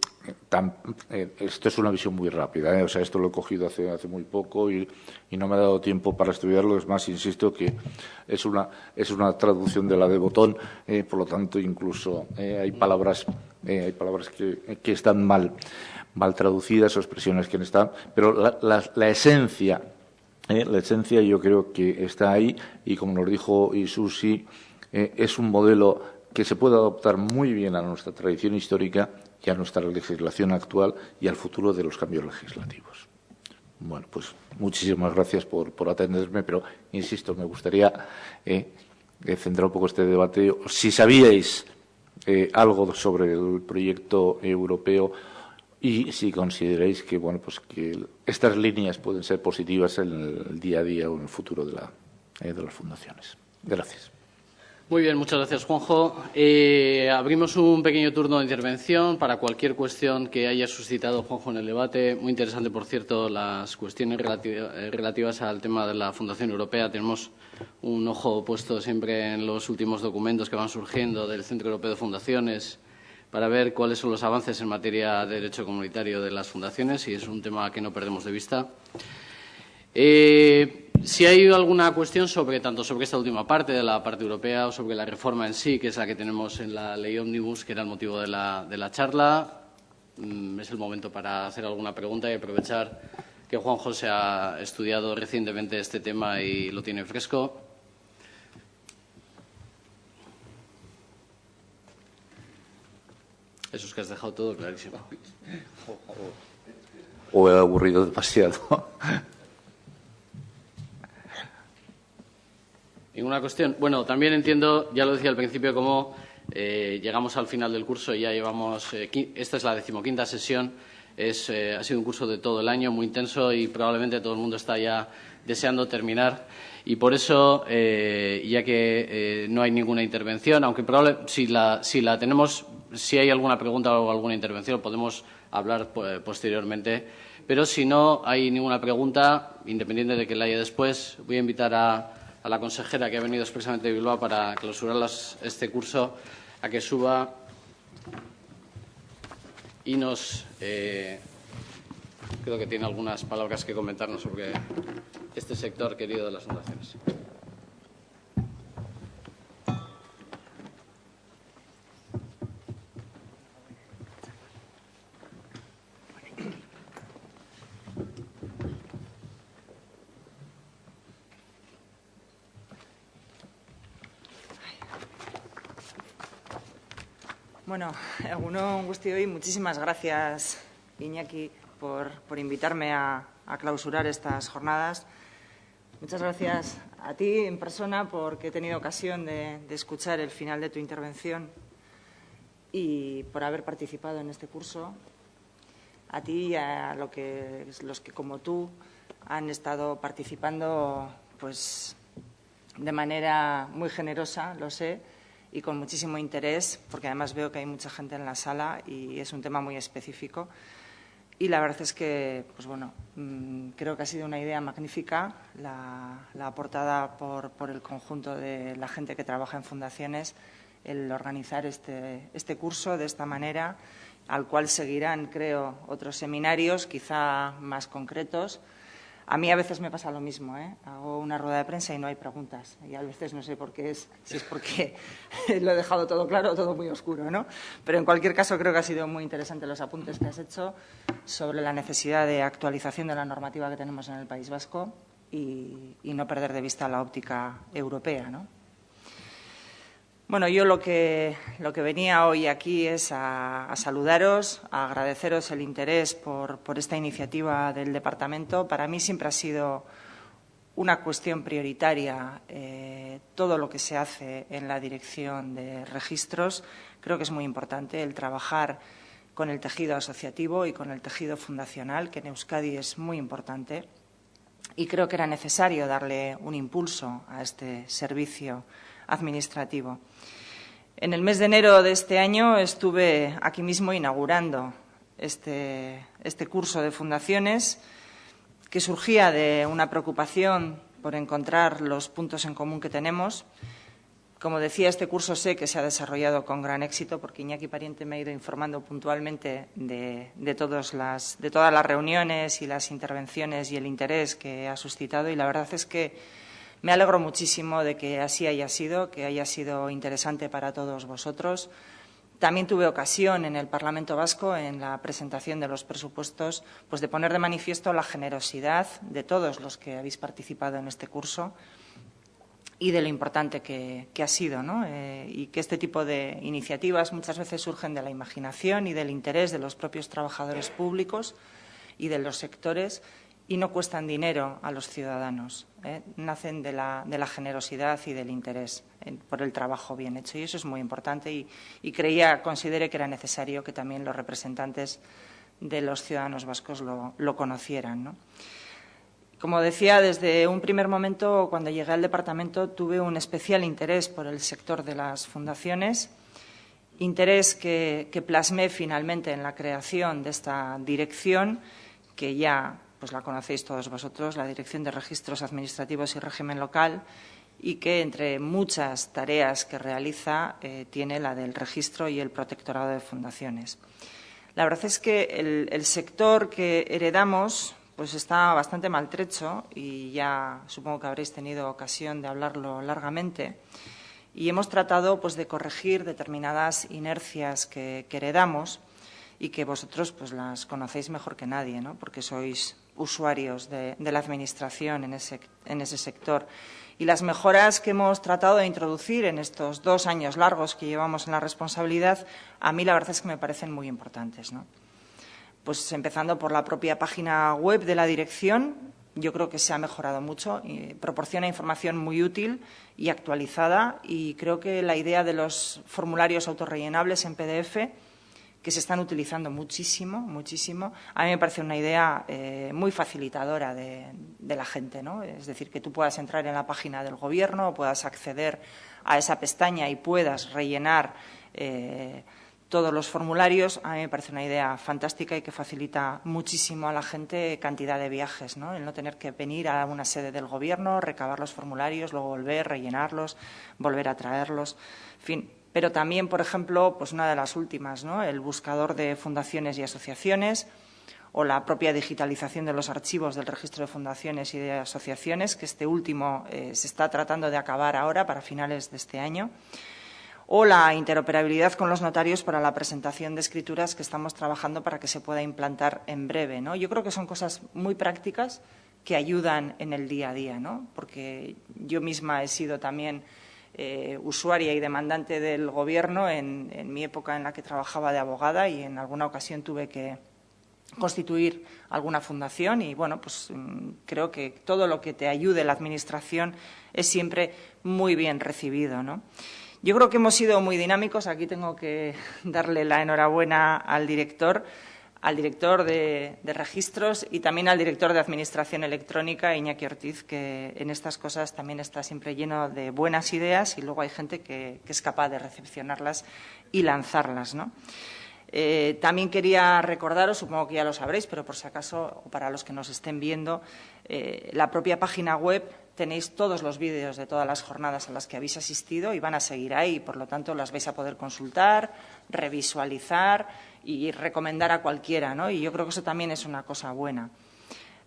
esto es una visión muy rápida, o sea, esto lo he cogido hace muy poco y no me ha dado tiempo para estudiarlo. Es más, insisto que es una traducción de la de Botón, por lo tanto, incluso hay palabras que están mal traducidas o expresiones que no están, pero la esencia yo creo que está ahí, y como nos dijo Isusi, es un modelo que se puede adaptar muy bien a nuestra tradición histórica y a nuestra legislación actual y al futuro de los cambios legislativos. Bueno, pues muchísimas gracias por atenderme, pero insisto, me gustaría centrar un poco este debate. Si sabíais algo sobre el proyecto europeo y si consideráis que que estas líneas pueden ser positivas en el día a día o en el futuro de las fundaciones. Gracias. Muy bien, muchas gracias, Juanjo. Abrimos un pequeño turno de intervención para cualquier cuestión que haya suscitado Juanjo en el debate. Muy interesante, por cierto, las cuestiones relativas al tema de la Fundación Europea. Tenemos un ojo puesto siempre en los últimos documentos que van surgiendo del Centro Europeo de Fundaciones para ver cuáles son los avances en materia de derecho comunitario de las fundaciones, y es un tema que no perdemos de vista. Si hay alguna cuestión tanto sobre esta última parte de la parte europea o sobre la reforma en sí, que es la que tenemos en la ley Omnibus, que era el motivo de la charla, es el momento para hacer alguna pregunta y aprovechar que Juan José ha estudiado recientemente este tema y lo tiene fresco. Eso es que has dejado todo clarísimo. O he aburrido demasiado. ¿Ninguna cuestión? Bueno, también entiendo, ya lo decía al principio, cómo llegamos al final del curso y ya llevamos, esta es la 15ª sesión, ha sido un curso de todo el año, muy intenso, y probablemente todo el mundo está ya deseando terminar. Y por eso, ya que no hay ninguna intervención, aunque si la tenemos, si hay alguna pregunta o alguna intervención, podemos hablar posteriormente. Pero si no hay ninguna pregunta, independiente de que la haya después, voy a invitar a la consejera, que ha venido expresamente de Bilbao para clausurar este curso, a que suba y nos creo que tiene algunas palabras que comentarnos sobre este sector querido de las fundaciones. Bueno, egunon guztioi, muchísimas gracias, Iñaki, por invitarme a clausurar estas jornadas. Muchas gracias a ti en persona, porque he tenido ocasión de escuchar el final de tu intervención y por haber participado en este curso. a ti y a los que como tú han estado participando pues de manera muy generosa, lo sé, y con muchísimo interés, porque además veo que hay mucha gente en la sala y es un tema muy específico. Y la verdad es que, pues bueno, creo que ha sido una idea magnífica la aportada por el conjunto de la gente que trabaja en fundaciones, el organizar este curso de esta manera, al cual seguirán, creo, otros seminarios, quizá más concretos. A mí a veces me pasa lo mismo, ¿eh? Hago una rueda de prensa y no hay preguntas. Y a veces no sé por qué es, si es porque lo he dejado todo claro o todo muy oscuro, ¿no? Pero en cualquier caso creo que ha sido muy interesante los apuntes que has hecho sobre la necesidad de actualización de la normativa que tenemos en el País Vasco y no perder de vista la óptica europea, ¿no? Bueno, yo lo que venía hoy aquí es a saludaros, a agradeceros el interés por esta iniciativa del Departamento. Para mí siempre ha sido una cuestión prioritaria todo lo que se hace en la dirección de registros. Creo que es muy importante el trabajar con el tejido asociativo y con el tejido fundacional, que en Euskadi es muy importante. Y creo que era necesario darle un impulso a este servicio administrativo. En el mes de enero de este año estuve aquí mismo inaugurando este curso de fundaciones que surgía de una preocupación por encontrar los puntos en común que tenemos. Como decía, este curso sé que se ha desarrollado con gran éxito porque Iñaki Pariente me ha ido informando puntualmente de todas las reuniones y las intervenciones y el interés que ha suscitado, y la verdad es que me alegro muchísimo de que así haya sido, que haya sido interesante para todos vosotros. También tuve ocasión en el Parlamento Vasco, en la presentación de los presupuestos, pues de poner de manifiesto la generosidad de todos los que habéis participado en este curso y de lo importante que ha sido, ¿no? Y que este tipo de iniciativas muchas veces surgen de la imaginación y del interés de los propios trabajadores públicos y de los sectores, y no cuestan dinero a los ciudadanos, nacen de la generosidad y del interés por el trabajo bien hecho. Y eso es muy importante y consideré que era necesario que también los representantes de los ciudadanos vascos lo conocieran, ¿no? Como decía, desde un primer momento, cuando llegué al departamento, tuve un especial interés por el sector de las fundaciones, interés que plasmé finalmente en la creación de esta dirección, que ya pues la conocéis todos vosotros, la Dirección de Registros Administrativos y Régimen Local, y que entre muchas tareas que realiza tiene la del registro y el protectorado de fundaciones. La verdad es que el sector que heredamos pues está bastante maltrecho y ya supongo que habréis tenido ocasión de hablarlo largamente, y hemos tratado pues de corregir determinadas inercias que heredamos y que vosotros pues las conocéis mejor que nadie, ¿no? Porque sois usuarios de la Administración en ese sector. Y las mejoras que hemos tratado de introducir en estos 2 años largos que llevamos en la responsabilidad, a mí la verdad es que me parecen muy importantes, ¿no? Pues empezando por la propia página web de la dirección, yo creo que se ha mejorado mucho, y proporciona información muy útil y actualizada, y creo que la idea de los formularios autorrellenables en PDF, que se están utilizando muchísimo, muchísimo, a mí me parece una idea muy facilitadora de la gente, ¿no? Es decir, que tú puedas entrar en la página del Gobierno, puedas acceder a esa pestaña y puedas rellenar todos los formularios. A mí me parece una idea fantástica y que facilita muchísimo a la gente cantidad de viajes, ¿no? El no tener que venir a una sede del Gobierno, recabar los formularios, luego volver, rellenarlos, volver a traerlos, en fin. Pero también, por ejemplo, pues una de las últimas, ¿no? El buscador de fundaciones y asociaciones, o la propia digitalización de los archivos del registro de fundaciones y de asociaciones, que este último se está tratando de acabar ahora para finales de este año, o la interoperabilidad con los notarios para la presentación de escrituras, que estamos trabajando para que se pueda implantar en breve, ¿no? Yo creo que son cosas muy prácticas que ayudan en el día a día, ¿no? Porque yo misma he sido también usuaria y demandante del Gobierno en mi época en la que trabajaba de abogada, y en alguna ocasión tuve que constituir alguna fundación, y bueno, pues creo que todo lo que te ayude la Administración es siempre muy bien recibido, ¿no? Yo creo que hemos sido muy dinámicos. Aquí tengo que darle la enhorabuena al director. al director de registros y también al director de Administración Electrónica, Iñaki Ortiz, que en estas cosas también está siempre lleno de buenas ideas y luego hay gente que es capaz de recepcionarlas y lanzarlas, ¿no? También quería recordaros, supongo que ya lo sabréis, pero por si acaso, o para los que nos estén viendo, la propia página web tenéis todos los vídeos de todas las jornadas a las que habéis asistido y van a seguir ahí. Por lo tanto, las vais a poder consultar, revisualizar y recomendar a cualquiera, ¿no? Y yo creo que eso también es una cosa buena.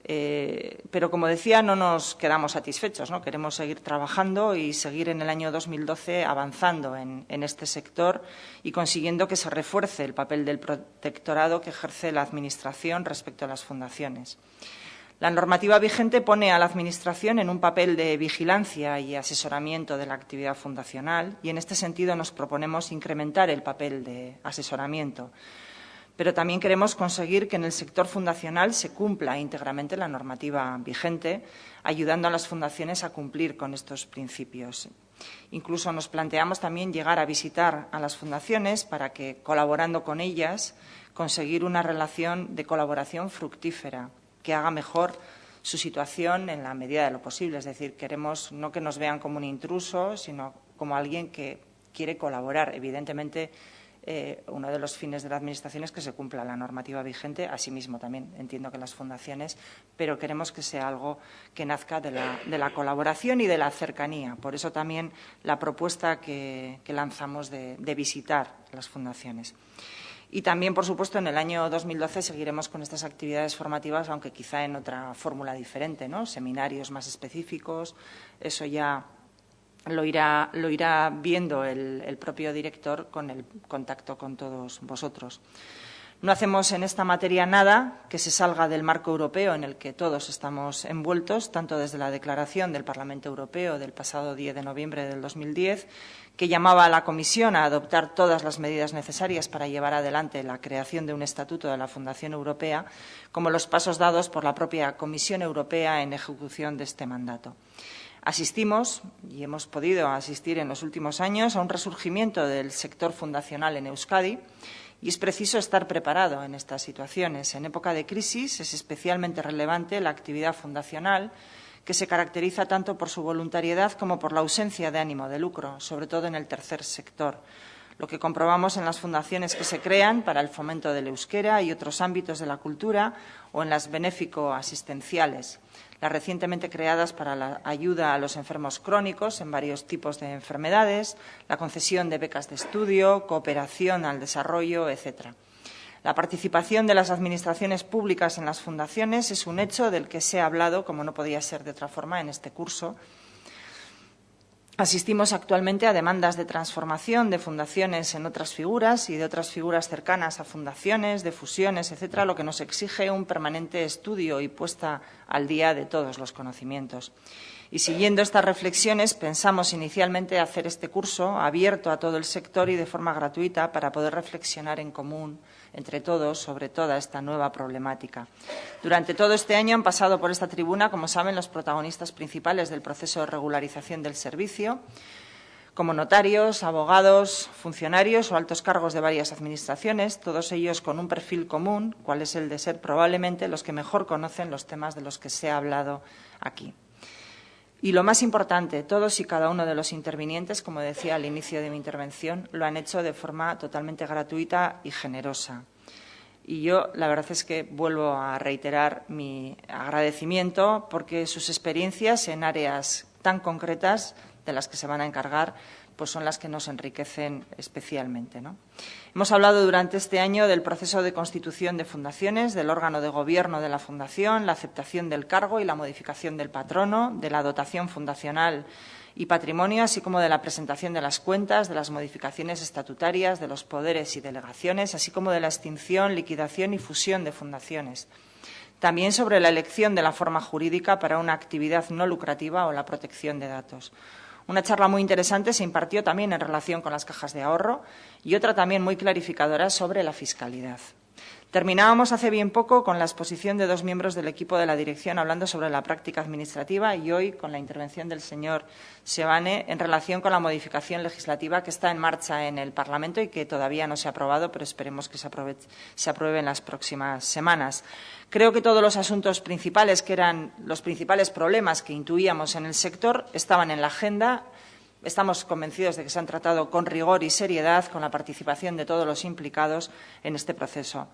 Pero, como decía, no nos quedamos satisfechos, ¿no? Queremos seguir trabajando y seguir en el año 2012 avanzando en este sector y consiguiendo que se refuerce el papel del protectorado que ejerce la Administración respecto a las fundaciones. La normativa vigente pone a la Administración en un papel de vigilancia y asesoramiento de la actividad fundacional y, en este sentido, nos proponemos incrementar el papel de asesoramiento. Pero también queremos conseguir que en el sector fundacional se cumpla íntegramente la normativa vigente, ayudando a las fundaciones a cumplir con estos principios. Incluso nos planteamos también llegar a visitar a las fundaciones para que, colaborando con ellas, conseguir una relación de colaboración fructífera que haga mejor su situación en la medida de lo posible. Es decir, queremos no que nos vean como un intruso, sino como alguien que quiere colaborar. Evidentemente, uno de los fines de la Administración es que se cumpla la normativa vigente. Asimismo, también entiendo que las fundaciones, pero queremos que sea algo que nazca de la colaboración y de la cercanía. Por eso también la propuesta que lanzamos de visitar las fundaciones. Y también, por supuesto, en el año 2012 seguiremos con estas actividades formativas, aunque quizá en otra fórmula diferente, ¿no? Seminarios más específicos, eso ya lo irá viendo el propio director con el contacto con todos vosotros. No hacemos en esta materia nada que se salga del marco europeo en el que todos estamos envueltos, tanto desde la declaración del Parlamento Europeo del pasado 10 de noviembre del 2010, que llamaba a la Comisión a adoptar todas las medidas necesarias para llevar adelante la creación de un estatuto de la Fundación Europea, como los pasos dados por la propia Comisión Europea en ejecución de este mandato. Asistimos, y hemos podido asistir en los últimos años, a un resurgimiento del sector fundacional en Euskadi, y es preciso estar preparado en estas situaciones. En época de crisis es especialmente relevante la actividad fundacional, que se caracteriza tanto por su voluntariedad como por la ausencia de ánimo de lucro, sobre todo en el tercer sector. Lo que comprobamos en las fundaciones que se crean para el fomento del euskera y otros ámbitos de la cultura o en las benéfico-asistenciales, las recientemente creadas para la ayuda a los enfermos crónicos en varios tipos de enfermedades, la concesión de becas de estudio, cooperación al desarrollo, etc. La participación de las administraciones públicas en las fundaciones es un hecho del que se ha hablado, como no podía ser de otra forma, en este curso. Asistimos actualmente a demandas de transformación de fundaciones en otras figuras y de otras figuras cercanas a fundaciones, de fusiones, etcétera, lo que nos exige un permanente estudio y puesta al día de todos los conocimientos. Y siguiendo estas reflexiones, pensamos inicialmente hacer este curso abierto a todo el sector y de forma gratuita para poder reflexionar en común entre todos sobre toda esta nueva problemática. Durante todo este año han pasado por esta tribuna, como saben, los protagonistas principales del proceso de regularización del servicio, como notarios, abogados, funcionarios o altos cargos de varias administraciones, todos ellos con un perfil común, cuál es el de ser probablemente los que mejor conocen los temas de los que se ha hablado aquí. Y lo más importante, todos y cada uno de los intervinientes, como decía al inicio de mi intervención, lo han hecho de forma totalmente gratuita y generosa. Y yo, la verdad es que vuelvo a reiterar mi agradecimiento porque sus experiencias en áreas tan concretas de las que se van a encargar pues son las que nos enriquecen especialmente, ¿no? Hemos hablado durante este año del proceso de constitución de fundaciones, del órgano de gobierno de la fundación, la aceptación del cargo y la modificación del patrono, de la dotación fundacional y patrimonio, así como de la presentación de las cuentas, de las modificaciones estatutarias, de los poderes y delegaciones, así como de la extinción, liquidación y fusión de fundaciones. También sobre la elección de la forma jurídica para una actividad no lucrativa o la protección de datos. Una charla muy interesante se impartió también en relación con las cajas de ahorro y otra también muy clarificadora sobre la fiscalidad. Terminábamos hace bien poco con la exposición de 2 miembros del equipo de la dirección hablando sobre la práctica administrativa y hoy con la intervención del señor Sebane en relación con la modificación legislativa que está en marcha en el Parlamento y que todavía no se ha aprobado, pero esperemos que se apruebe en las próximas semanas. Creo que todos los asuntos principales, que eran los principales problemas que intuíamos en el sector, estaban en la agenda. Estamos convencidos de que se han tratado con rigor y seriedad, con la participación de todos los implicados en este proceso.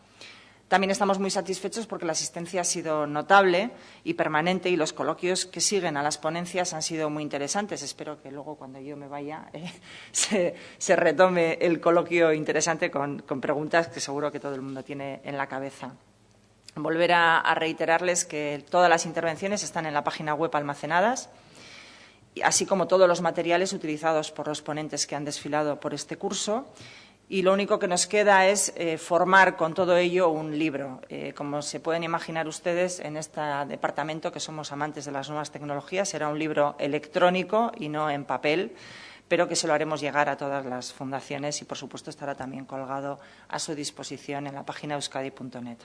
También estamos muy satisfechos porque la asistencia ha sido notable y permanente y los coloquios que siguen a las ponencias han sido muy interesantes. Espero que luego, cuando yo me vaya, se retome el coloquio interesante con preguntas que seguro que todo el mundo tiene en la cabeza. Volver a reiterarles que todas las intervenciones están en la página web almacenadas, así como todos los materiales utilizados por los ponentes que han desfilado por este curso. Y lo único que nos queda es formar con todo ello un libro. Como se pueden imaginar ustedes, en este departamento, que somos amantes de las nuevas tecnologías, será un libro electrónico y no en papel, pero que se lo haremos llegar a todas las fundaciones y, por supuesto, estará también colgado a su disposición en la página euskadi.net.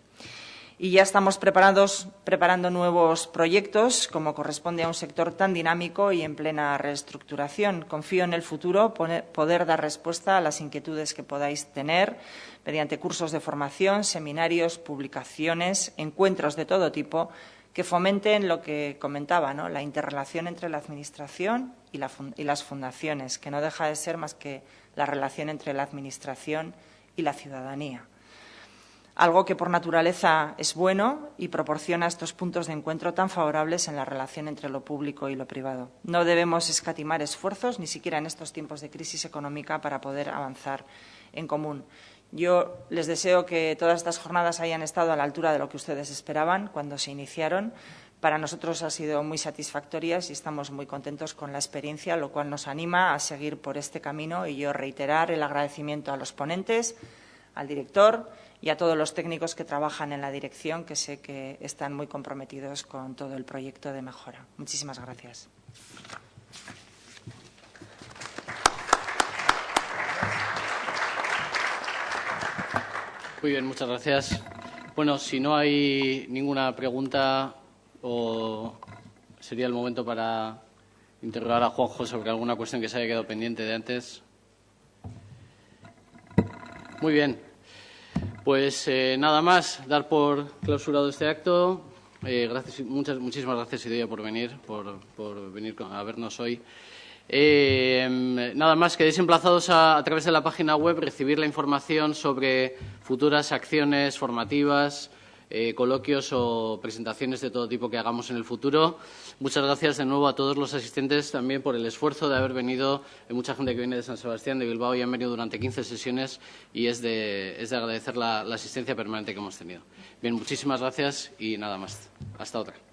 Y ya estamos preparando nuevos proyectos, como corresponde a un sector tan dinámico y en plena reestructuración. Confío en el futuro poder dar respuesta a las inquietudes que podáis tener mediante cursos de formación, seminarios, publicaciones, encuentros de todo tipo que fomenten lo que comentaba, ¿no?, la interrelación entre la Administración y las fundaciones, que no deja de ser más que la relación entre la Administración y la ciudadanía. Algo que por naturaleza es bueno y proporciona estos puntos de encuentro tan favorables en la relación entre lo público y lo privado. No debemos escatimar esfuerzos, ni siquiera en estos tiempos de crisis económica, para poder avanzar en común. Yo les deseo que todas estas jornadas hayan estado a la altura de lo que ustedes esperaban cuando se iniciaron. Para nosotros ha sido muy satisfactorias y estamos muy contentos con la experiencia, lo cual nos anima a seguir por este camino. Y yo reiterar el agradecimiento a los ponentes, al director y a todos los técnicos que trabajan en la dirección, que sé que están muy comprometidos con todo el proyecto de mejora. Muchísimas gracias. Muy bien, muchas gracias. Bueno, si no hay ninguna pregunta, sería el momento para interrogar a Juanjo sobre alguna cuestión que se haya quedado pendiente de antes. Muy bien. Pues nada más, dar por clausurado este acto. Muchísimas gracias, Idoia, por venir a vernos hoy. Nada más, quedéis emplazados a través de la página web recibir la información sobre futuras acciones formativas, coloquios o presentaciones de todo tipo que hagamos en el futuro. Muchas gracias de nuevo a todos los asistentes también por el esfuerzo de haber venido. Hay mucha gente que viene de San Sebastián, de Bilbao, y han venido durante 15 sesiones y es de agradecer la asistencia permanente que hemos tenido. Bien, muchísimas gracias y nada más. Hasta otra.